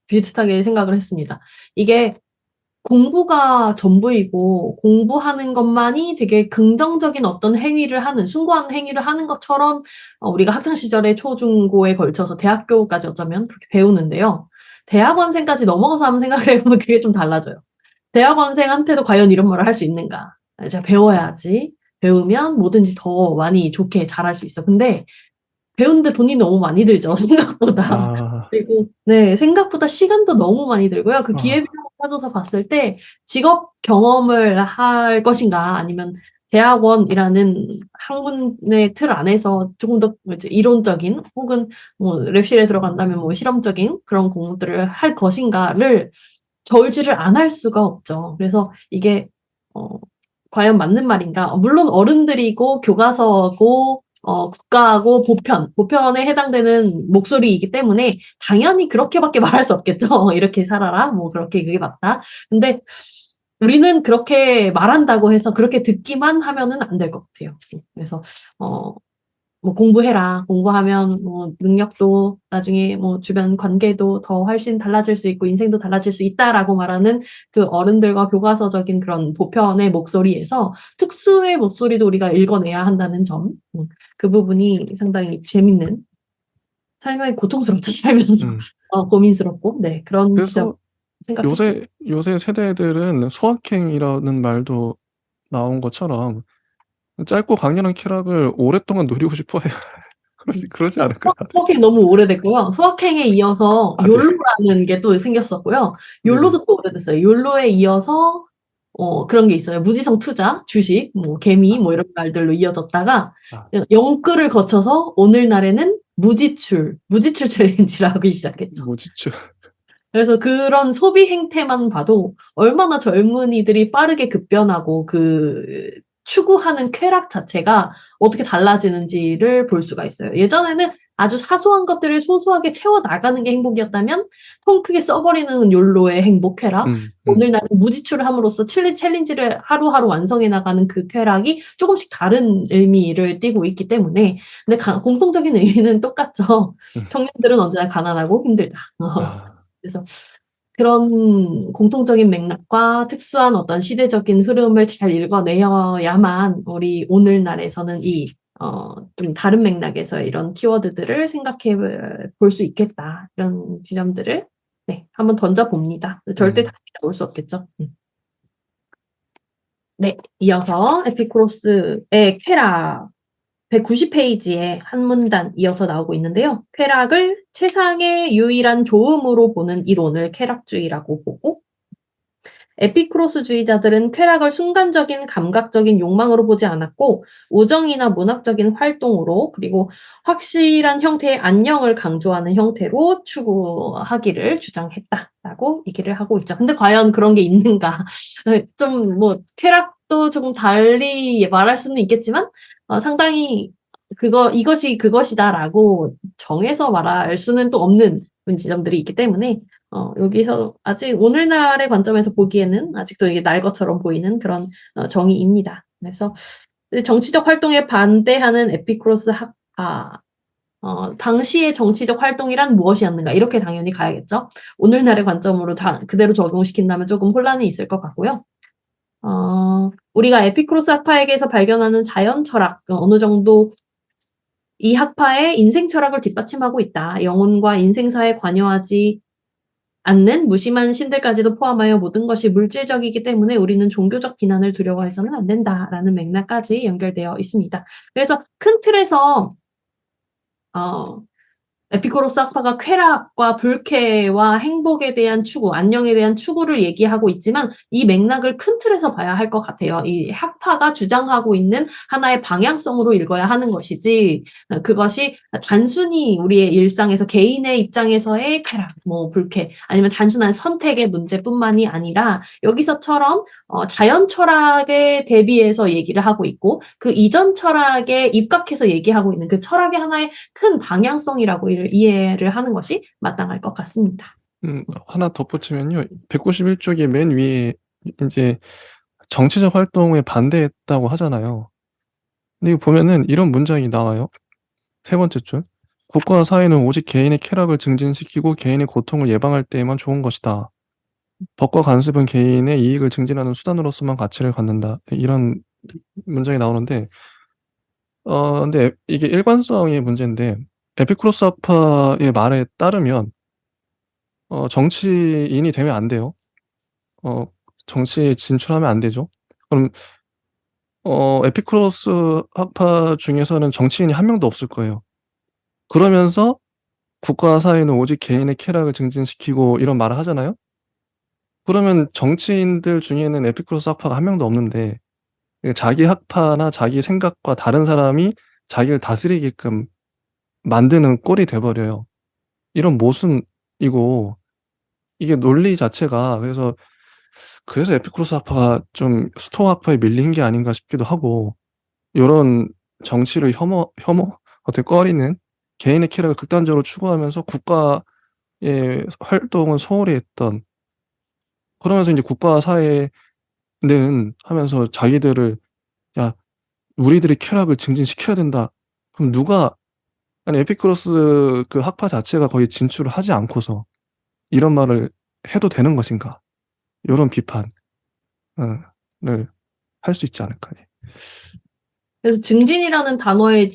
비슷하게 생각을 했습니다. 이게 공부가 전부이고 공부하는 것만이 되게 긍정적인 어떤 행위를 하는 숭고한 행위를 하는 것처럼 우리가 학창 시절에 초중고에 걸쳐서 대학교까지 어쩌면 그렇게 배우는데요. 대학원생까지 넘어가서 한번 생각을 해보면 그게 좀 달라져요. 대학원생한테도 과연 이런 말을 할 수 있는가? 제가 배워야지. 배우면 뭐든지 더 많이 좋게 잘할 수 있어. 근데 배우는데 돈이 너무 많이 들죠, 생각보다.
아.
그리고 네, 생각보다 시간도 너무 많이 들고요. 그
아.
기회비용을 따져서 봤을 때 직업 경험을 할 것인가 아니면 대학원이라는 학문의 틀 안에서 조금 더 이제 이론적인 혹은 뭐 랩실에 들어간다면 뭐 실험적인 그런 공부들을 할 것인가를 저울질을 안 할 수가 없죠. 그래서 이게 과연 맞는 말인가? 물론 어른들이고 교과서고 국가고 보편에 해당되는 목소리이기 때문에 당연히 그렇게밖에 말할 수 없겠죠. 이렇게 살아라. 뭐 그렇게 그게 맞다. 근데 우리는 그렇게 말한다고 해서 그렇게 듣기만 하면은 안 될 것 같아요. 그래서 뭐 공부해라. 공부하면 뭐 능력도 나중에 뭐 주변 관계도 더 훨씬 달라질 수 있고 인생도 달라질 수 있다라고 말하는 그 어른들과 교과서적인 그런 보편의 목소리에서 특수의 목소리도 우리가 읽어내야 한다는 점. 그 부분이 상당히 재밌는 삶이 고통스럽죠. 살면서
음.
고민스럽고 네 그런 지점
그래서
생각했습니다.
요새 세대들은 소확행이라는 말도 나온 것처럼 짧고 강렬한 쾌락을 오랫동안 누리고 싶어 해요. 그러지 않을까요?
소확행 너무 오래됐고요. 소확행에 이어서
아, 네.
욜로라는 게 또 생겼었고요.
네네.
욜로도 또 오래됐어요. 욜로에 이어서 그런 게 있어요. 무지성 투자, 주식, 뭐 개미 뭐 이런 말들로 이어졌다가
아.
영끌을 거쳐서 오늘날에는 무지출 챌린지를 하기 시작했죠.
무지출.
그래서 그런 소비 행태만 봐도 얼마나 젊은이들이 빠르게 급변하고 그 추구하는 쾌락 자체가 어떻게 달라지는지를 볼 수가 있어요. 예전에는 아주 사소한 것들을 소소하게 채워 나가는 게 행복이었다면 통 크게 써버리는 욜로의 행복 쾌락. 오늘날은 무지출을 함으로써 챌린지를 하루하루 완성해 나가는 그 쾌락이 조금씩 다른 의미를 띠고 있기 때문에 근데 공통적인 의미는 똑같죠. 청년들은 언제나 가난하고 힘들다.
아.
그래서 그런 공통적인 맥락과 특수한 어떤 시대적인 흐름을 잘 읽어내야만 우리 오늘날에서는 좀 다른 맥락에서 이런 키워드들을 생각해 볼 수 있겠다. 이런 지점들을 네, 한번 던져봅니다. 절대 답이 나올 수 없겠죠. 네, 이어서 에피쿠로스의 쾌락 190페이지에 한 문단 이어서 나오고 있는데요. 쾌락을 세상의 유일한 좋음으로 보는 이론을 쾌락주의라고 보고 에피쿠로스주의자들은 쾌락을 순간적인 감각적인 욕망으로 보지 않았고 우정이나 문학적인 활동으로 그리고 확실한 형태의 안녕을 강조하는 형태로 추구하기를 주장했다라고 얘기를 하고 있죠. 근데 과연 그런 게 있는가? 좀 뭐 쾌락도 조금 달리 말할 수는 있겠지만 상당히 이것이 그것이다라고 정해서 말할 수는 또 없는 지점들이 있기 때문에 여기서 아직 오늘날의 관점에서 보기에는 아직도 이게 날 것처럼 보이는 그런 정의입니다. 그래서 정치적 활동에 반대하는 에피쿠로스 학파 당시의 정치적 활동이란 무엇이었는가 이렇게 당연히 가야겠죠. 오늘날의 관점으로 그대로 적용시킨다면 조금 혼란이 있을 것 같고요. 우리가 에피쿠로스 학파에게서 발견하는 자연 철학 어느 정도 이 학파의 인생 철학을 뒷받침하고 있다. 영혼과 인생사에 관여하지 않는 무심한 신들까지도 포함하여 모든 것이 물질적이기 때문에 우리는 종교적 비난을 두려워해서는 안 된다라는 맥락까지 연결되어 있습니다. 그래서 큰 틀에서 에피쿠로스 학파가 쾌락과 불쾌와 행복에 대한 추구, 안녕에 대한 추구를 얘기하고 있지만 이 맥락을 큰 틀에서 봐야 할 것 같아요. 이 학파가 주장하고 있는 하나의 방향성으로 읽어야 하는 것이지 그것이 단순히 우리의 일상에서 개인의 입장에서의 쾌락, 뭐 불쾌 아니면 단순한 선택의 문제뿐만이 아니라 여기서처럼 자연 철학에 대비해서 얘기를 하고 있고 그 이전 철학에 입각해서 얘기하고 있는 그 철학의 하나의 큰 방향성이라고 이해를 하는 것이 마땅할 것 같습니다.
하나 덧붙이면요. 191쪽의 맨 위에 이제 정치적 활동에 반대했다고 하잖아요. 근데 이거 보면은 이런 문장이 나와요. 세 번째 줄. 국가와 사회는 오직 개인의 쾌락을 증진시키고 개인의 고통을 예방할 때에만 좋은 것이다. 법과 관습은 개인의 이익을 증진하는 수단으로서만 가치를 갖는다. 이런 문장이 나오는데, 근데 이게 일관성의 문제인데, 에피쿠로스 학파의 말에 따르면, 정치인이 되면 안 돼요. 정치에 진출하면 안 되죠. 그럼, 에피쿠로스 학파 중에서는 정치인이 한 명도 없을 거예요. 그러면서 국가와 사회는 오직 개인의 쾌락을 증진시키고 이런 말을 하잖아요. 그러면 정치인들 중에는 에피쿠로스 학파가 한 명도 없는데 자기 학파나 자기 생각과 다른 사람이 자기를 다스리게끔 만드는 꼴이 돼버려요. 이런 모순이고 이게 논리 자체가 그래서 에피쿠로스 학파가 좀 스토아 학파에 밀린 게 아닌가 싶기도 하고 요런 정치를 어떻게 꺼리는 개인의 쾌락을 극단적으로 추구하면서 국가의 활동을 소홀히 했던 그러면서 이제 국가와 사회는 하면서 자기들을 야 우리들의 쾌락을 증진시켜야 된다. 그럼 아니 에피쿠로스 그 학파 자체가 거의 진출을 하지 않고서 이런 말을 해도 되는 것인가? 요런 비판을 할 수 있지 않을까.
그래서 증진이라는 단어에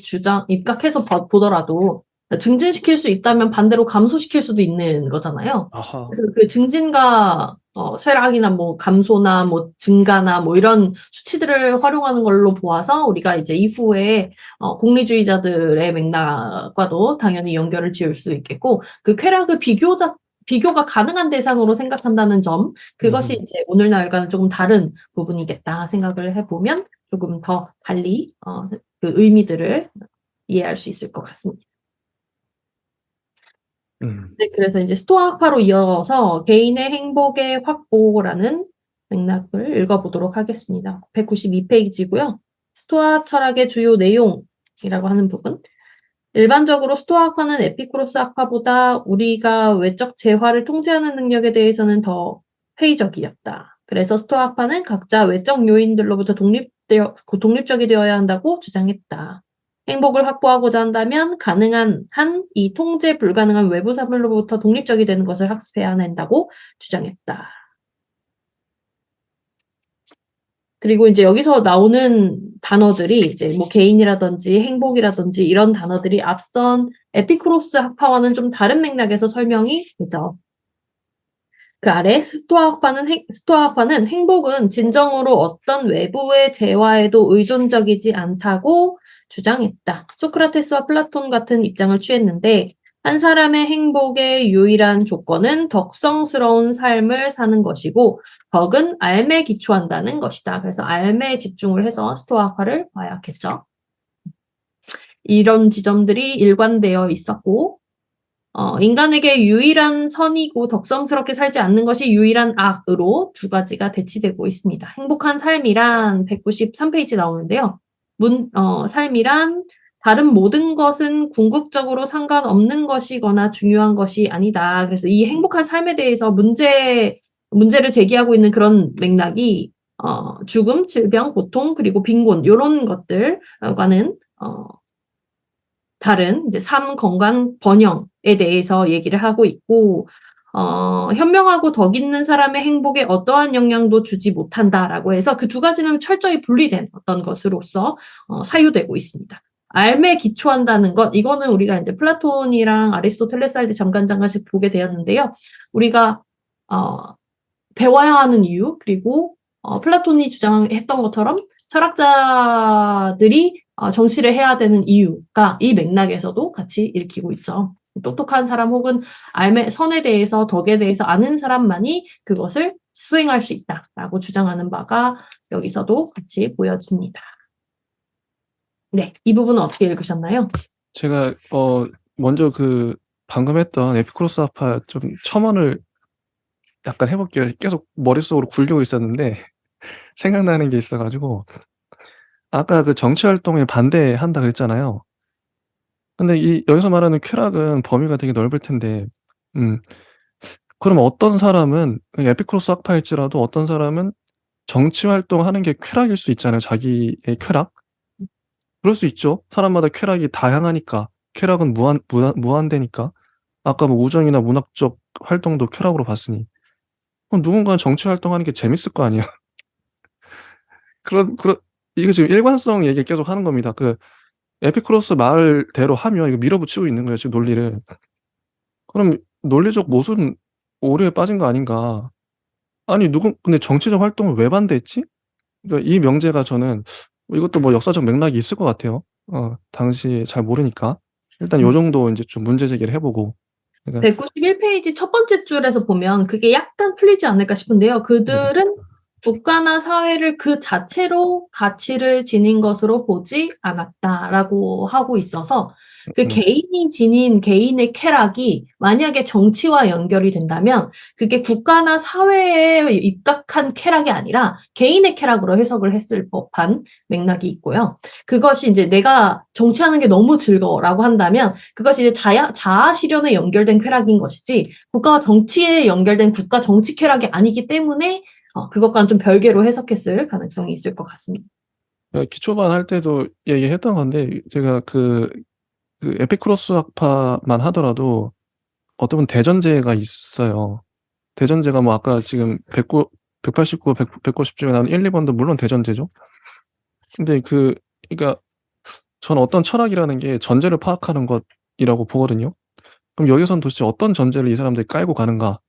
입각해서 보더라도 증진시킬 수 있다면 반대로 감소시킬 수도 있는 거잖아요.
아하.
그래서 그 증진과 쇠락이나 뭐 감소나 뭐 증가나 뭐 이런 수치들을 활용하는 걸로 보아서 우리가 이제 이후에 공리주의자들의 맥락과도 당연히 연결을 지을 수 있겠고 그 쾌락을 비교가 가능한 대상으로 생각한다는 점 그것이 이제 오늘날과는 조금 다른 부분이겠다 생각을 해보면 조금 더 달리 그 의미들을 이해할 수 있을 것 같습니다. 네, 그래서 이제 스토아 학파로 이어서 개인의 행복의 확보라는 맥락을 읽어보도록 하겠습니다. 192페이지고요. 스토아 철학의 주요 내용이라고 하는 부분. 일반적으로 스토아 학파는 에피쿠로스 학파보다 우리가 외적 재화를 통제하는 능력에 대해서는 더 회의적이었다. 그래서 스토아 학파는 각자 외적 요인들로부터 독립적이 되어야 한다고 주장했다. 행복을 확보하고자 한다면 가능한 한 이 통제 불가능한 외부 사물로부터 독립적이 되는 것을 학습해야 한다고 주장했다. 그리고 이제 여기서 나오는 단어들이 이제 뭐 개인이라든지 행복이라든지 이런 단어들이 앞선 에피쿠로스 학파와는 좀 다른 맥락에서 설명이 되죠. 그 아래 스토아 학파는 행복은 진정으로 어떤 외부의 재화에도 의존적이지 않다고 주장했다. 소크라테스와 플라톤 같은 입장을 취했는데 한 사람의 행복의 유일한 조건은 덕성스러운 삶을 사는 것이고 덕은 알매에 기초한다는 것이다. 그래서 알매에 집중을 해서 스토아 학파를 봐야겠죠. 이런 지점들이 일관되어 있었고 인간에게 유일한 선이고 덕성스럽게 살지 않는 것이 유일한 악으로 두 가지가 대치되고 있습니다. 행복한 삶이란 193페이지 나오는데요. 삶이란 다른 모든 것은 궁극적으로 상관없는 것이거나 중요한 것이 아니다. 그래서 이 행복한 삶에 대해서 문제를 제기하고 있는 그런 맥락이 죽음, 질병, 고통, 그리고 빈곤 이런 것들과는 다른 이제 삶 건강 번영에 대해서 얘기를 하고 있고 현명하고 덕 있는 사람의 행복에 어떠한 영향도 주지 못한다라고 해서 그 두 가지는 철저히 분리된 어떤 것으로서 사유되고 있습니다. 알매에 기초한다는 것, 이거는 우리가 이제 플라톤이랑 아리스토텔레스 할 때 잠깐씩 보게 되었는데요. 우리가 배워야 하는 이유, 그리고 플라톤이 주장했던 것처럼 철학자들이 정치를 해야 되는 이유가 이 맥락에서도 같이 읽히고 있죠. 똑똑한 사람 혹은 선에 대해서 덕에 대해서 아는 사람만이 그것을 수행할 수 있다라고 주장하는 바가 여기서도 같이 보여집니다. 네, 이 부분은 어떻게 읽으셨나요?
제가 먼저 방금 했던 에피쿠로스 학파 좀 첨언을 약간 해볼게요. 계속 머릿속으로 굴리고 있었는데 생각나는 게 있어가지고 아까 그 정치 활동에 반대한다 그랬잖아요. 근데 여기서 말하는 쾌락은 범위가 되게 넓을 텐데, 그럼 어떤 사람은 에피쿠로스 학파일지라도 어떤 사람은 정치 활동하는 게 쾌락일 수 있잖아요. 자기의 쾌락. 그럴 수 있죠. 사람마다 쾌락이 다양하니까. 쾌락은 무한대니까. 아까 뭐 우정이나 문학적 활동도 쾌락으로 봤으니. 그럼 누군가는 정치 활동하는 게 재밌을 거 아니야. 그런 이거 지금 일관성 얘기 계속 하는 겁니다. 그 에피쿠로스 말대로 하면 이거 밀어붙이고 있는 거예요, 지금 논리를. 그럼 논리적 모순 오류에 빠진 거 아닌가. 아니, 근데 정치적 활동을 왜 반대했지? 그러니까 이 명제가 저는 이것도 뭐 역사적 맥락이 있을 것 같아요. 당시 잘 모르니까. 일단 요 정도 이제 좀 문제 제기를 해보고. 그러니까
191페이지 첫 번째 줄에서 보면 그게 약간 풀리지 않을까 싶은데요. 그들은 국가나 사회를 그 자체로 가치를 지닌 것으로 보지 않았다라고 하고 있어서 그 개인이 지닌 개인의 쾌락이 만약에 정치와 연결이 된다면 그게 국가나 사회에 입각한 쾌락이 아니라 개인의 쾌락으로 해석을 했을 법한 맥락이 있고요. 그것이 이제 내가 정치하는 게 너무 즐거워라고 한다면 그것이 이제 자아 실현에 연결된 쾌락인 것이지 국가와 정치에 연결된 국가 정치 쾌락이 아니기 때문에 그것과는 좀 별개로 해석했을 가능성이 있을 것 같습니다.
기초반 할 때도 얘기했던 건데 제가 그 에피쿠로스 학파만 하더라도 어떤 건 대전제가 있어요. 대전제가 뭐 아까 지금 189, 190 중에 나오는 1, 2번도 물론 대전제죠. 근데 그러니까 저는 어떤 철학이라는 게 전제를 파악하는 것이라고 보거든요. 그럼 여기선 도대체 어떤 전제를 이 사람들이 깔고 가는가?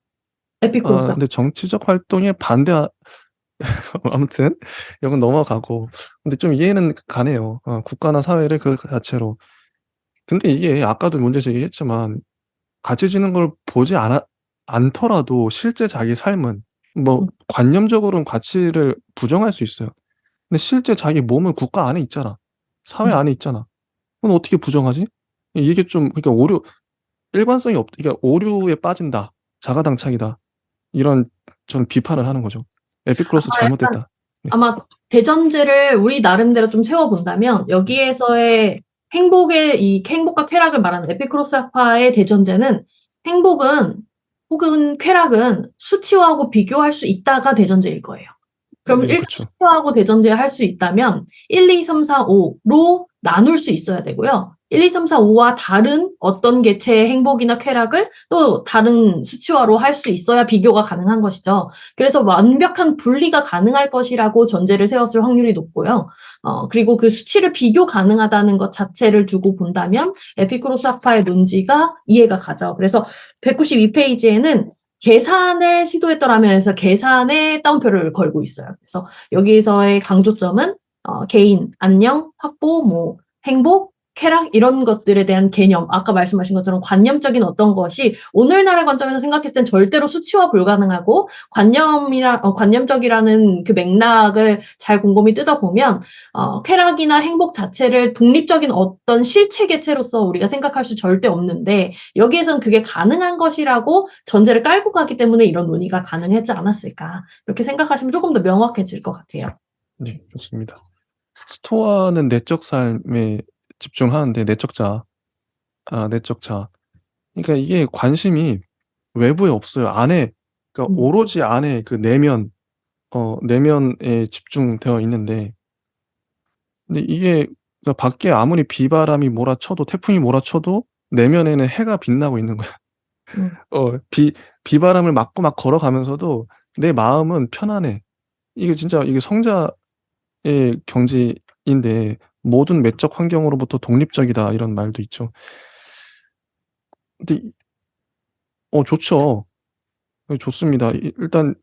에피쿠로스.
근데 정치적 활동에 아무튼 이건 넘어가고. 근데 좀 이해는 가네요. 국가나 사회를 그 자체로. 근데 이게 아까도 문제 제기했지만 가치 지는 걸 보지 않더라도 실제 자기 삶은 뭐 관념적으로는 가치를 부정할 수 있어요. 근데 실제 자기 몸은 국가 안에 있잖아. 사회 안에 있잖아. 그건 어떻게 부정하지? 이게 좀 그러니까 일관성이 그러니까 오류에 빠진다. 자가당착이다. 이런 전 비판을 하는 거죠. 에피쿠로스 잘못됐다.
아마 대전제를 우리 나름대로 좀 세워본다면 여기에서의 행복과 쾌락을 말하는 에피쿠로스 학파의 대전제는 행복은 혹은 쾌락은 수치화하고 비교할 수 있다가 대전제일 거예요. 그럼
네,
일단
그쵸.
수치화하고 대전제할 수 있다면 1, 2, 3, 4, 5로 나눌 수 있어야 되고요. 1, 2, 3, 4, 5와 다른 어떤 개체의 행복이나 쾌락을 또 다른 수치화로 할 수 있어야 비교가 가능한 것이죠. 그래서 완벽한 분리가 가능할 것이라고 전제를 세웠을 확률이 높고요. 그리고 그 수치를 비교 가능하다는 것 자체를 두고 본다면 에피쿠로스 학파의 논지가 이해가 가죠. 그래서 192페이지에는 계산을 시도했더라면서 계산에 따옴표를 걸고 있어요. 그래서 여기에서의 강조점은 개인, 안녕, 확보, 뭐 행복, 쾌락 이런 것들에 대한 개념, 아까 말씀하신 것처럼 관념적인 어떤 것이 오늘날의 관점에서 생각했을 땐 절대로 수치화 불가능하고 관념적이라는 그 맥락을 잘 곰곰이 뜯어보면 쾌락이나 행복 자체를 독립적인 어떤 실체 개체로서 우리가 생각할 수 절대 없는데 여기에선 그게 가능한 것이라고 전제를 깔고 가기 때문에 이런 논의가 가능하지 않았을까 이렇게 생각하시면 조금 더 명확해질 것 같아요.
네, 좋습니다. 스토아는 내적 삶에 집중하는데 내적 자. 그러니까 이게 관심이 외부에 없어요. 안에 그러니까 오로지 안에 그 내면에 집중되어 있는데 근데 이게 그러니까 밖에 아무리 비바람이 몰아쳐도 태풍이 몰아쳐도 내면에는 해가 빛나고 있는 거야. 비바람을 맞고 막 걸어가면서도 내 마음은 편안해. 이게 진짜 이게 성자의 경지인데 모든 외적 환경으로부터 독립적이다 이런 말도 있죠. 근데 좋죠. 좋습니다. 일단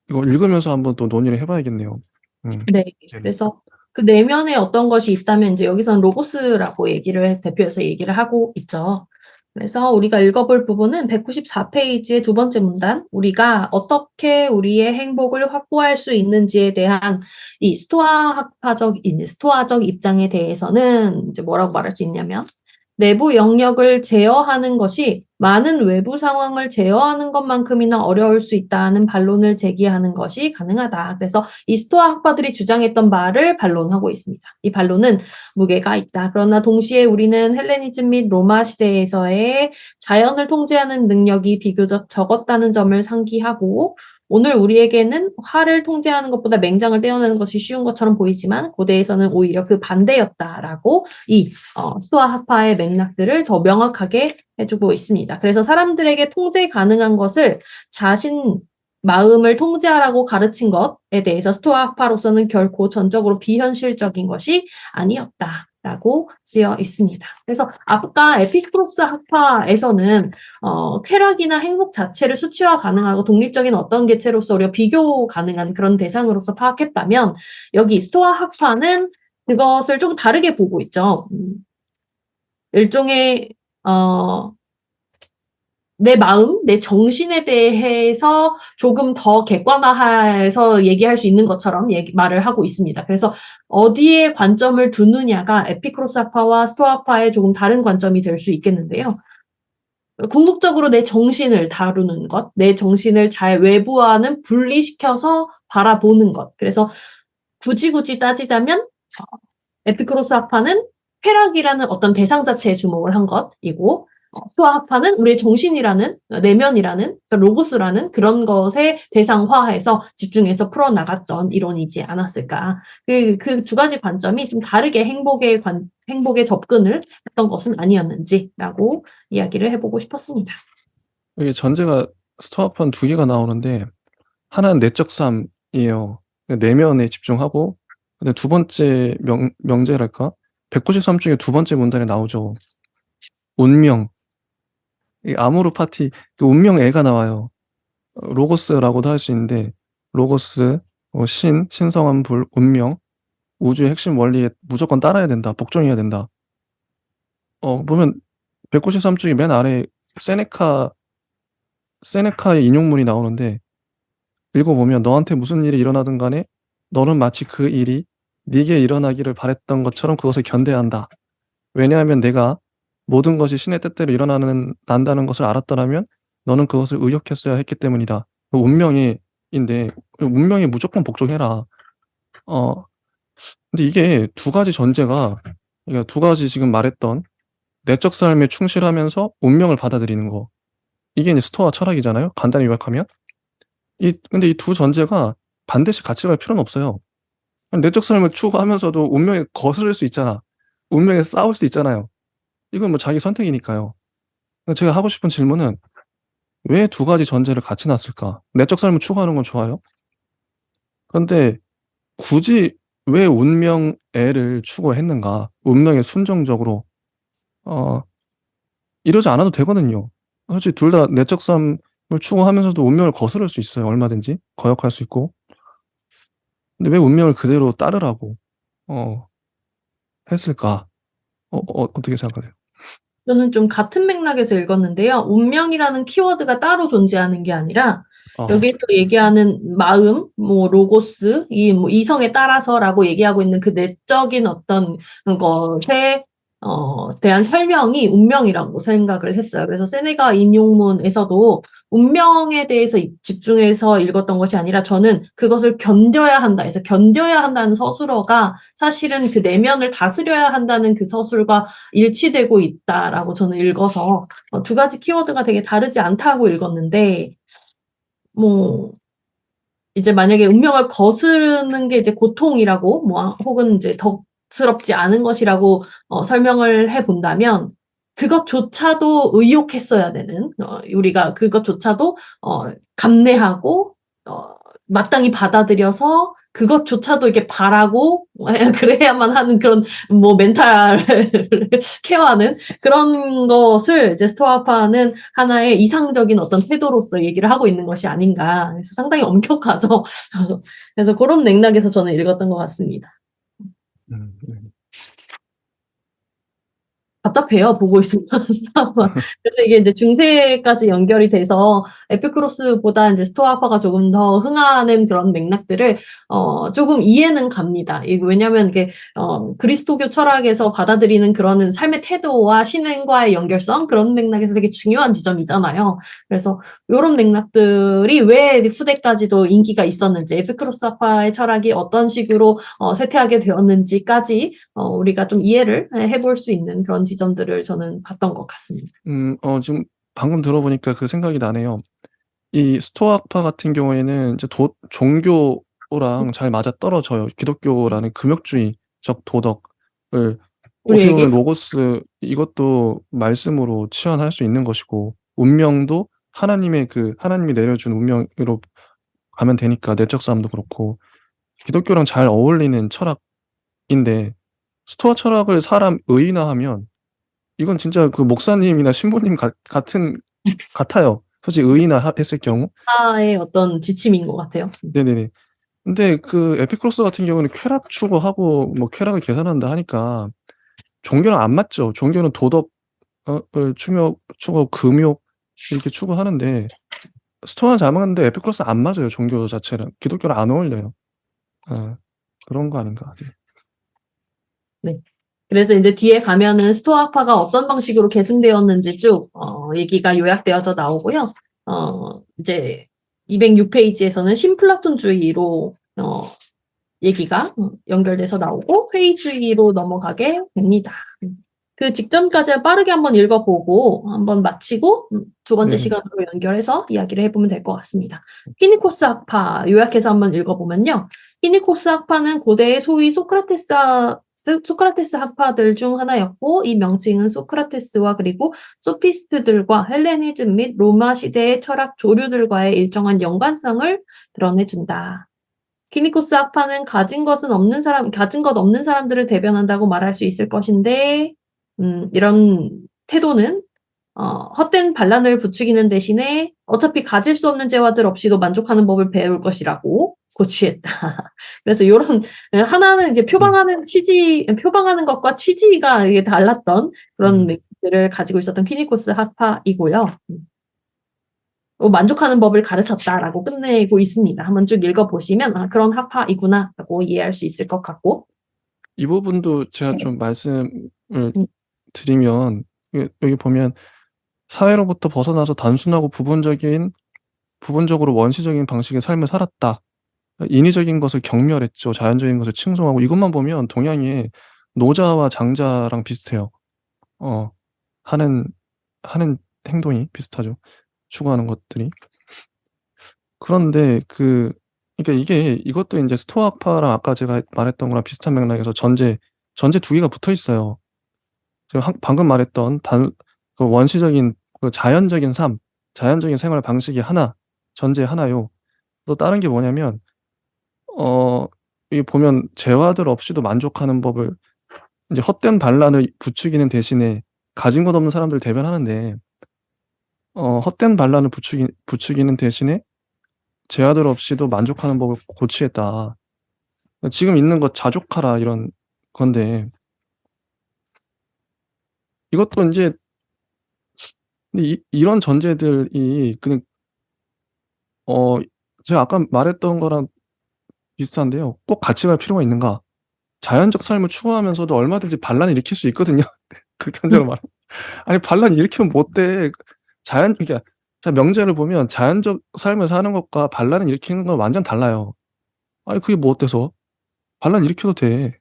이거 읽으면서 한번 또 논의를 해봐야겠네요.
네. 그래서 그 내면에 어떤 것이 있다면 이제 여기서는 로고스라고 대표해서 얘기를 하고 있죠. 그래서 우리가 읽어볼 부분은 194페이지의 두 번째 문단, 우리가 어떻게 우리의 행복을 확보할 수 있는지에 대한 이 스토아적 입장에 대해서는 이제 뭐라고 말할 수 있냐면, 내부 영역을 제어하는 것이 많은 외부 상황을 제어하는 것만큼이나 어려울 수 있다는 반론을 제기하는 것이 가능하다. 그래서 이 스토아 학파들이 주장했던 바를 반론하고 있습니다. 이 반론은 무게가 있다. 그러나 동시에 우리는 헬레니즘 및 로마 시대에서의 자연을 통제하는 능력이 비교적 적었다는 점을 상기하고 오늘 우리에게는 활을 통제하는 것보다 맹장을 떼어내는 것이 쉬운 것처럼 보이지만 고대에서는 오히려 그 반대였다라고 이 스토아 학파의 맥락들을 더 명확하게 해주고 있습니다. 그래서 사람들에게 통제 가능한 것을 자신 마음을 통제하라고 가르친 것에 대해서 스토아 학파로서는 결코 전적으로 비현실적인 것이 아니었다라고 쓰여 있습니다. 그래서 아까 에피쿠로스 학파에서는 쾌락이나 행복 자체를 수치화 가능하고 독립적인 어떤 개체로서 우리가 비교 가능한 그런 대상으로서 파악했다면 여기 스토아 학파는 그것을 좀 다르게 보고 있죠. 일종의 내 마음, 내 정신에 대해서 조금 더 객관화해서 얘기할 수 있는 것처럼 말을 하고 있습니다. 그래서 어디에 관점을 두느냐가 에피쿠로스 학파와 스토아 학파의 조금 다른 관점이 될 수 있겠는데요. 궁극적으로 내 정신을 다루는 것, 내 정신을 잘 외부와는 분리시켜서 바라보는 것. 그래서 굳이 따지자면 에피쿠로스 학파는 쾌락이라는 어떤 대상 자체에 주목을 한 것이고 스토아 학파는 우리의 정신이라는 내면이라는 그러니까 로고스라는 그런 것에 대상화해서 집중해서 풀어나갔던 이론이지 않았을까. 그 두 가지 관점이 좀 다르게 행복에 접근을 했던 것은 아니었는지라고 이야기를 해보고 싶었습니다.
이게 전제가 스토아판 두 개가 나오는데 하나는 내적 삶이에요. 내면에 집중하고 근데 두 번째 명제랄까? 193 중에 두 번째 문단에 나오죠. 운명. 이 아모르 파티 그 운명애가 나와요. 로고스라고도 할 수 있는데 로고스, 신성한 불, 운명, 우주의 핵심 원리에 무조건 따라야 된다. 복종해야 된다. 보면 193 중에 맨 아래 세네카의 인용문이 나오는데 읽어보면 너한테 무슨 일이 일어나든 간에 너는 마치 그 일이 네게 일어나기를 바랬던 것처럼 그것을 견뎌야 한다. 왜냐하면 내가 모든 것이 신의 뜻대로 난다는 것을 알았더라면 너는 그것을 의역했어야 했기 때문이다. 운명인데 운명에 무조건 복종해라. 근데 이게 두 가지 전제가 그러니까 두 가지 지금 말했던 내적 삶에 충실하면서 운명을 받아들이는 거. 이게 이제 스토아 철학이잖아요. 간단히 요약하면. 근데 이 두 전제가 반드시 같이 갈 필요는 없어요. 내적 삶을 추구하면서도 운명에 거스를 수 있잖아. 운명에 싸울 수 있잖아요. 이건 뭐 자기 선택이니까요. 제가 하고 싶은 질문은 왜 두 가지 전제를 같이 놨을까? 내적 삶을 추구하는 건 좋아요. 그런데 굳이 왜 운명애를 추구했는가? 운명에 순종적으로 이러지 않아도 되거든요. 솔직히 둘 다 내적 삶을 추구하면서도 운명을 거스를 수 있어요. 얼마든지 거역할 수 있고. 근데 왜 운명을 그대로 따르라고 했을까? 어떻게 생각하세요?
저는 좀 같은 맥락에서 읽었는데요. 운명이라는 키워드가 따로 존재하는 게 아니라 여기서 얘기하는 마음, 로고스, 이성에 따라서라고 얘기하고 있는 그 내적인 어떤 것에 대한 설명이 운명이라고 생각을 했어요. 그래서 세네가 인용문에서도 운명에 대해서 집중해서 읽었던 것이 아니라 저는 그것을 견뎌야 한다 해서 견뎌야 한다는 서술어가 사실은 그 내면을 다스려야 한다는 그 서술과 일치되고 있다라고 저는 읽어서 두 가지 키워드가 되게 다르지 않다고 읽었는데 이제 만약에 운명을 거스르는 게 이제 고통이라고 혹은 이제 덕스럽지 않은 것이라고 설명을 해 본다면 그것조차도 의욕했어야 되는 우리가 그것조차도 감내하고 마땅히 받아들여서 그것조차도 이렇게 바라고 그래야만 하는 그런 멘탈 케어하는 그런 것을 이제 스토아파는 하나의 이상적인 어떤 태도로서 얘기를 하고 있는 것이 아닌가. 그래서 상당히 엄격하죠. 그래서 그런 맥락에서 저는 읽었던 것 같습니다. 답답해요, 보고 있으면. 그래서 이게 이제 중세까지 연결이 돼서 에피쿠로스보다 이제 스토아파가 조금 더 흥하는 그런 맥락들을 조금 이해는 갑니다. 왜냐하면 이게 그리스도교 철학에서 받아들이는 그런 삶의 태도와 신앙과의 연결성 그런 맥락에서 되게 중요한 지점이잖아요. 그래서 이런 맥락들이 왜 후대까지도 인기가 있었는지, 에피쿠로스파의 철학이 어떤 식으로 쇠퇴하게 되었는지까지 우리가 좀 이해를 해볼 수 있는 그런 지점들을 저는 봤던 것 같습니다.
지금 방금 들어보니까 그 생각이 나네요. 이 스토아파 같은 경우에는 이제 종교랑 잘 맞아 떨어져요. 기독교라는 금욕주의적 도덕을 어떻게
우리에게
보면 로고스 이것도 말씀으로 치환할 수 있는 것이고 운명도 하나님이 내려준 운명으로 가면 되니까 내적 싸움도 그렇고 기독교랑 잘 어울리는 철학인데 스토아 철학을 사람 의인화하면 이건 진짜 그 목사님이나 신부님 같아요. 솔직히 의인화했을 경우.
하의 어떤 지침인 것 같아요.
네네네. 근데 그 에피쿠로스 같은 경우는 쾌락 추구하고 뭐 쾌락을 계산한다 하니까 종교랑 안 맞죠. 종교는 도덕 을 추구하고 금욕 이렇게 추구하는데 스토아는 잘 맞는데 에피쿠로스는 안 맞아요, 종교 자체랑. 기독교랑 안 어울려요. 예. 그런 거 아닌가. 네.
네. 그래서 이제 뒤에 가면은 스토아파가 어떤 방식으로 계승되었는지 쭉 얘기가 요약되어져 나오고요. 이제 206페이지에서는 신플라톤주의로 얘기가 연결돼서 나오고 회의주의로 넘어가게 됩니다. 그 직전까지 빠르게 한번 읽어보고 한번 마치고 두 번째
네네.
시간으로 연결해서 이야기를 해보면 될 것 같습니다. 키니코스 학파 요약해서 한번 읽어보면요. 키니코스 학파는 고대의 소위 소크라테스 학파들 중 하나였고 이 명칭은 소크라테스와 그리고 소피스트들과 헬레니즘 및 로마 시대의 철학 조류들과의 일정한 연관성을 드러내준다. 키니코스 학파는 가진 것 없는 사람들을 대변한다고 말할 수 있을 것인데, 이런 태도는, 헛된 반란을 부추기는 대신에 어차피 가질 수 없는 재화들 없이도 만족하는 법을 배울 것이라고 고취했다. 그래서 요런, 하나는 이제 표방하는 것과 취지가 이게 달랐던 그런 맥락들을 가지고 있었던 키니코스 학파이고요. 만족하는 법을 가르쳤다라고 끝내고 있습니다. 한번 쭉 읽어보시면 그런 학파이구나 라고 이해할 수 있을 것 같고
이 부분도 제가 좀 말씀을
음,
드리면 여기 보면 사회로부터 벗어나서 단순하고 부분적으로 원시적인 방식의 삶을 살았다. 인위적인 것을 경멸했죠. 자연적인 것을 칭송하고 이것만 보면 동양의 노자와 장자랑 비슷해요. 하는 행동이 비슷하죠. 추구하는 것들이. 그런데 그러니까 이것도 인제 스토아파랑 아까 제가 말했던 거랑 비슷한 맥락에서 전제 두 개가 붙어 있어요. 지금 방금 말했던 그 원시적인 그 자연적인 생활 방식이 전제 하나요. 또 다른 게 뭐냐면 어 여기 보면 재화들 없이도 만족하는 법을 인제 헛된 반란을 부추기는 대신에 가진 것 없는 사람들을 대변하는데 헛된 반란을 부추기는 대신에 제한들 없이도 만족하는 법을 고취했다. 지금 있는 거 자족하라 이런 건데 이것도 인제 근데 이런 전제들이 어 제가 아까 말했던 거랑 비슷한데요. 꼭 같이 갈 필요가 있는가? 자연적 삶을 추구하면서도 얼마든지 반란을 일으킬 수 있거든요. 극단적으로 말하면. 아니 반란 일으키면 뭐 어때? 그러니까 자 명제를 보면 자연적 삶을 사는 것과 반란을 일으키는 건 완전 달라요. 아니 그게 뭐 어때서? 반란 일으켜도 돼.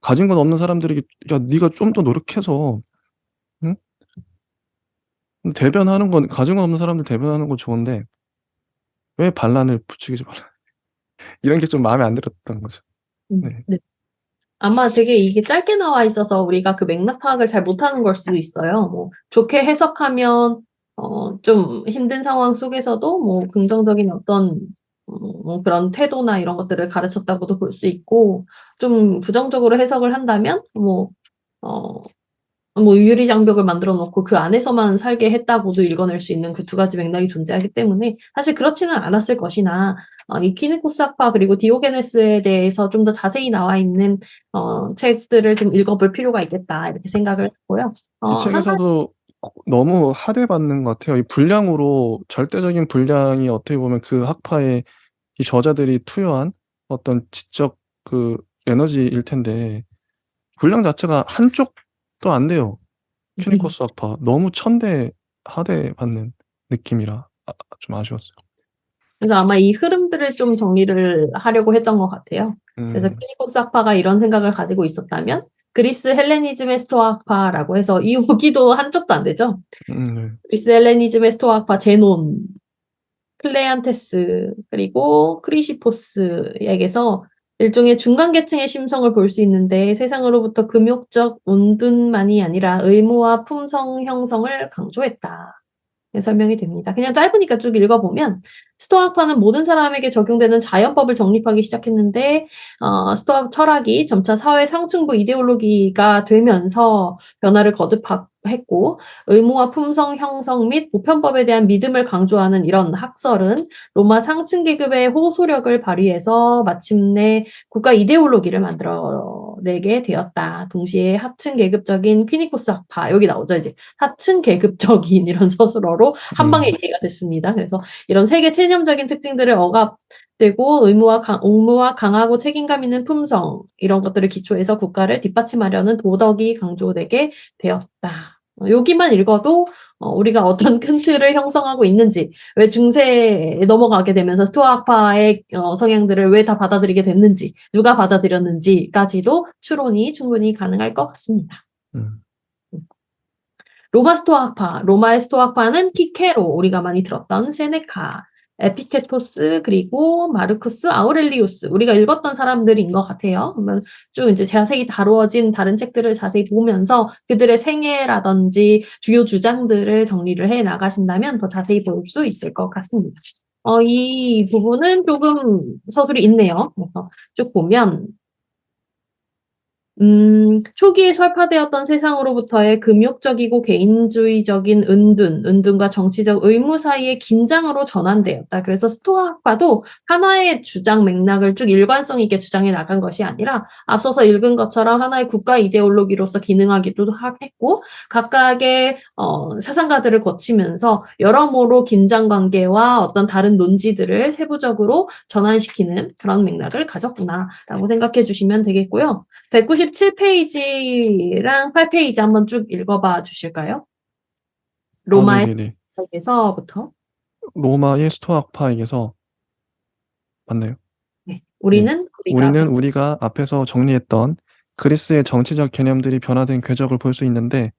가진 건 없는 사람들에게 "야 네가 좀 더 노력해서 응? 대변하는 건 가진 거 없는 사람들 대변하는 건 좋은데 왜 반란을 부추기지 말라." 이런 게 좀 마음에 안 들었던 거죠. 네.
네. 아마 되게 이게 짧게 나와 있어서 우리가 그 맥락 파악을 잘 못하는 걸 수도 있어요. 뭐 좋게 해석하면 좀 힘든 상황 속에서도 뭐 긍정적인 어떤 그런 태도나 이런 것들을 가르쳤다고도 볼 수 있고 좀 부정적으로 해석을 한다면 유리장벽을 만들어 놓고 그 안에서만 살게 했다고도 읽어낼 수 있는 그 두 가지 맥락이 존재하기 때문에 사실 그렇지는 않았을 것이나 이 키니코스 학파 그리고 디오게네스에 대해서 좀 더 자세히 나와 있는 책들을 좀 읽어볼 필요가 있겠다 이렇게 생각을 했고요.
이 책에서도 너무 하대받는 것 같아요. 이 분량으로 절대적인 분량이 어떻게 보면 그 학파의 이 저자들이 투여한 어떤 지적 그 에너지일 텐데 분량 자체가 한쪽도 안 돼요. 키니코스 학파. 너무 하대받는 느낌이라 좀 아쉬웠어요.
그래서 아마 이 흐름들을 좀 정리를 하려고 했던 것 같아요. 그래서 키니코스 학파가 이런 생각을 가지고 있었다면 그리스 헬레니즘의 스토아 학파라고 해서 여기도 한쪽도 안 되죠.
네.
그리스 헬레니즘의 스토아 학파 제논 클레안테스, 그리고 크리시포스에게서 일종의 중간 계층의 심성을 볼 수 있는데 세상으로부터 금욕적 온둔만이 아니라 의무와 품성 형성을 강조했다. 네, 설명이 됩니다. 그냥 짧으니까 쭉 읽어보면 스토아파는 모든 사람에게 적용되는 자연법을 정립하기 시작했는데 스토아 철학이 점차 사회 상층부 이데올로기가 되면서 변화를 거듭했고 의무와 품성 형성 및 보편법에 대한 믿음을 강조하는 이런 학설은 로마 상층 계급의 호소력을 발휘해서 마침내 국가 이데올로기를 만들어내게 되었다. 동시에 하층 계급적인 퀴니코스 학파, 여기 나오죠. 이제 하층 계급적인 이런 서술어로 한 방에 이해가 됐습니다. 그래서 이런 세계 체념적인 특징들을 억압되고 의무와 강하고 책임감 있는 품성 이런 것들을 기초해서 국가를 뒷받침하려는 도덕이 강조되게 되었다. 여기만 읽어도 우리가 어떤 큰 틀을 형성하고 있는지, 왜 중세에 넘어가게 되면서 스토아파의 성향들을 왜 다 받아들이게 됐는지, 누가 받아들였는지까지도 추론이 충분히 가능할 것 같습니다. 로마 스토아파, 로마의 스토아파는 키케로, 우리가 많이 들었던 세네카, 에피테토스, 그리고 마르쿠스 아우렐리우스, 우리가 읽었던 사람들인 것 같아요. 그러면 쭉 이제 자세히 다루어진 다른 책들을 자세히 보면서 그들의 생애라든지 주요 주장들을 정리를 해 나가신다면 더 자세히 볼 수 있을 것 같습니다. 이 부분은 조금 서술이 있네요. 그래서 쭉 보면 초기에 설파되었던 세상으로부터의 금욕적이고 개인주의적인 은둔과 정치적 의무 사이의 긴장으로 전환되었다. 그래서 스토아파도 하나의 주장 맥락을 쭉 일관성 있게 주장해 나간 것이 아니라 앞서서 읽은 것처럼 하나의 국가 이데올로기로서 기능하기도 했고 각각의 사상가들을 거치면서 여러모로 긴장관계와 어떤 다른 논지들을 세부적으로 전환시키는 그런 맥락을 가졌구나라고 생각해 주시면 되겠고요. 197페이지랑 8페이지 한번 쭉 읽어봐 주실까요?
네네네.
로마에서부터.
로마의 스토아파에게서 맞나요?
네. 우리는
우리가 앞에서 정리했던 그리스의 정치적 개념들이 변화된 궤적을 볼 수 있는데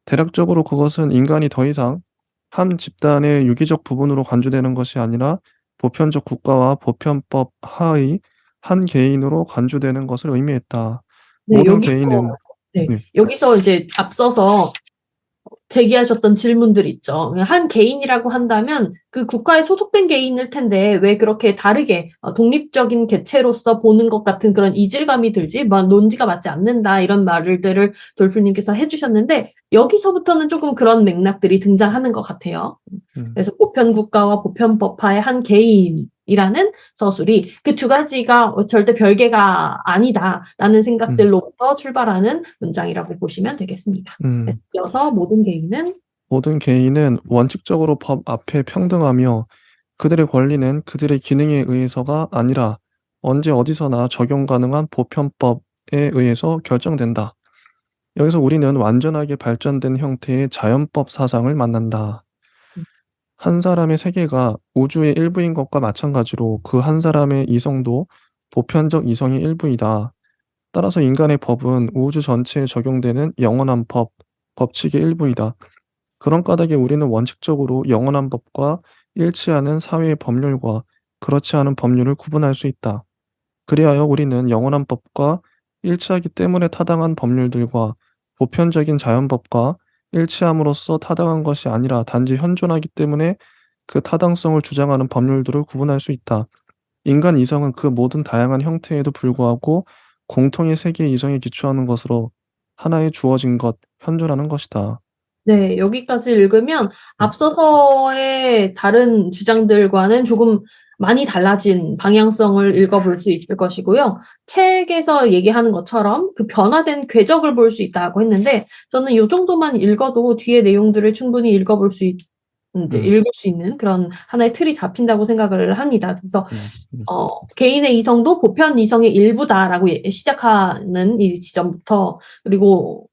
대략적으로 그것은 인간이 더 이상 한 집단의 유기적 부분으로 간주되는 것이 아니라 보편적 국가와 보편법 하의 한 개인으로 간주되는 것을 의미했다. 모든 개인은
여기서 이제 앞서서 제기하셨던 질문들 있죠. 한 개인이라고 한다면 그 국가에 소속된 개인일 텐데 왜 그렇게 다르게 독립적인 개체로서 보는 것 같은 그런 이질감이 들지? 논지가 맞지 않는다 이런 말들을 돌풀님께서 해주셨는데 여기서부터는 조금 그런 맥락들이 등장하는 것 같아요. 그래서 보편국가와 보편법화의 한 개인이라는 서술이 그 두 가지가 절대 별개가 아니다라는 생각들로부터 출발하는 문장이라고 보시면 되겠습니다. 이어서 모든 개인은
원칙적으로 법 앞에 평등하며 그들의 권리는 그들의 기능에 의해서가 아니라 언제 어디서나 적용 가능한 보편법에 의해서 결정된다. 여기서 우리는 완전하게 발전된 형태의 자연법 사상을 만난다. 한 사람의 세계가 우주의 일부인 것과 마찬가지로 그 한 사람의 이성도 보편적 이성의 일부이다. 따라서 인간의 법은 우주 전체에 적용되는 영원한 법칙의 일부이다. 그런 까닭에 우리는 원칙적으로 영원한 법과 일치하는 사회의 법률과 그렇지 않은 법률을 구분할 수 있다. 그리하여 우리는 영원한 법과 일치하기 때문에 타당한 법률들과 보편적인 자연법과 일치함으로써 타당한 것이 아니라 단지 현존하기 때문에 그 타당성을 주장하는 법률들을 구분할 수 있다. 인간 이성은 그 모든 다양한 형태에도 불구하고 공통의 세계의 이성에 기초하는 것으로 하나의 주어진 것, 현존하는 것이다.
네, 여기까지 읽으면 앞서서의 다른 주장들과는 조금 많이 달라진 방향성을 읽어볼 수 있을 것이고요. 책에서 얘기하는 것처럼 그 변화된 궤적을 볼 수 있다고 했는데 저는 이 정도만 읽어도 뒤에 내용들을 충분히 읽을 수 있는 그런 하나의 틀이 잡힌다고 생각을 합니다. 그래서 개인의 이성도 보편 이성의 일부다라고 시작하는 이 지점부터 그리고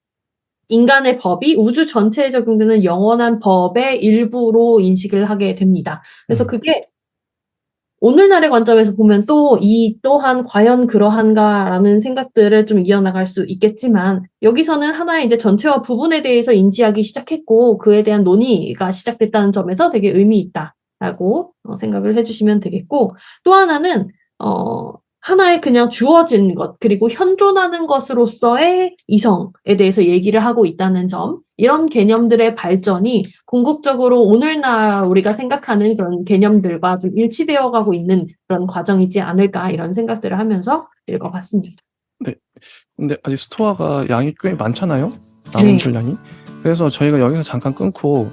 인간의 법이 우주 전체에 적용되는 영원한 법의 일부로 인식을 하게 됩니다. 그래서 그게 오늘날의 관점에서 보면 또 이 또한 과연 그러한가라는 생각들을 좀 이어나갈 수 있겠지만 여기서는 하나의 이제 전체와 부분에 대해서 인지하기 시작했고 그에 대한 논의가 시작됐다는 점에서 되게 의미 있다. 라고 생각을 해주시면 되겠고, 또 하나는 하나의 그냥 주어진 것, 그리고 현존하는 것으로서의 이성에 대해서 얘기를 하고 있다는 점, 이런 개념들의 발전이 궁극적으로 오늘날 우리가 생각하는 그런 개념들과 좀 일치되어 가고 있는 그런 과정이지 않을까, 이런 생각들을 하면서 읽어봤습니다.
네. 근데 아직 스토어가 양이 꽤 많잖아요. 남은
네.
분량이. 그래서 저희가 여기서 잠깐 끊고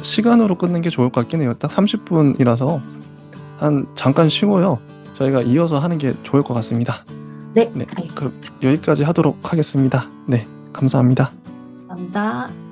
시간으로 끊는 게 좋을 것 같긴 해요. 딱 30분이라서 한 잠깐 쉬고요. 저희가 이어서 하는 게 좋을 것 같습니다.
네,
네. 그럼 여기까지 하도록 하겠습니다. 네. 감사합니다.
감사합니다.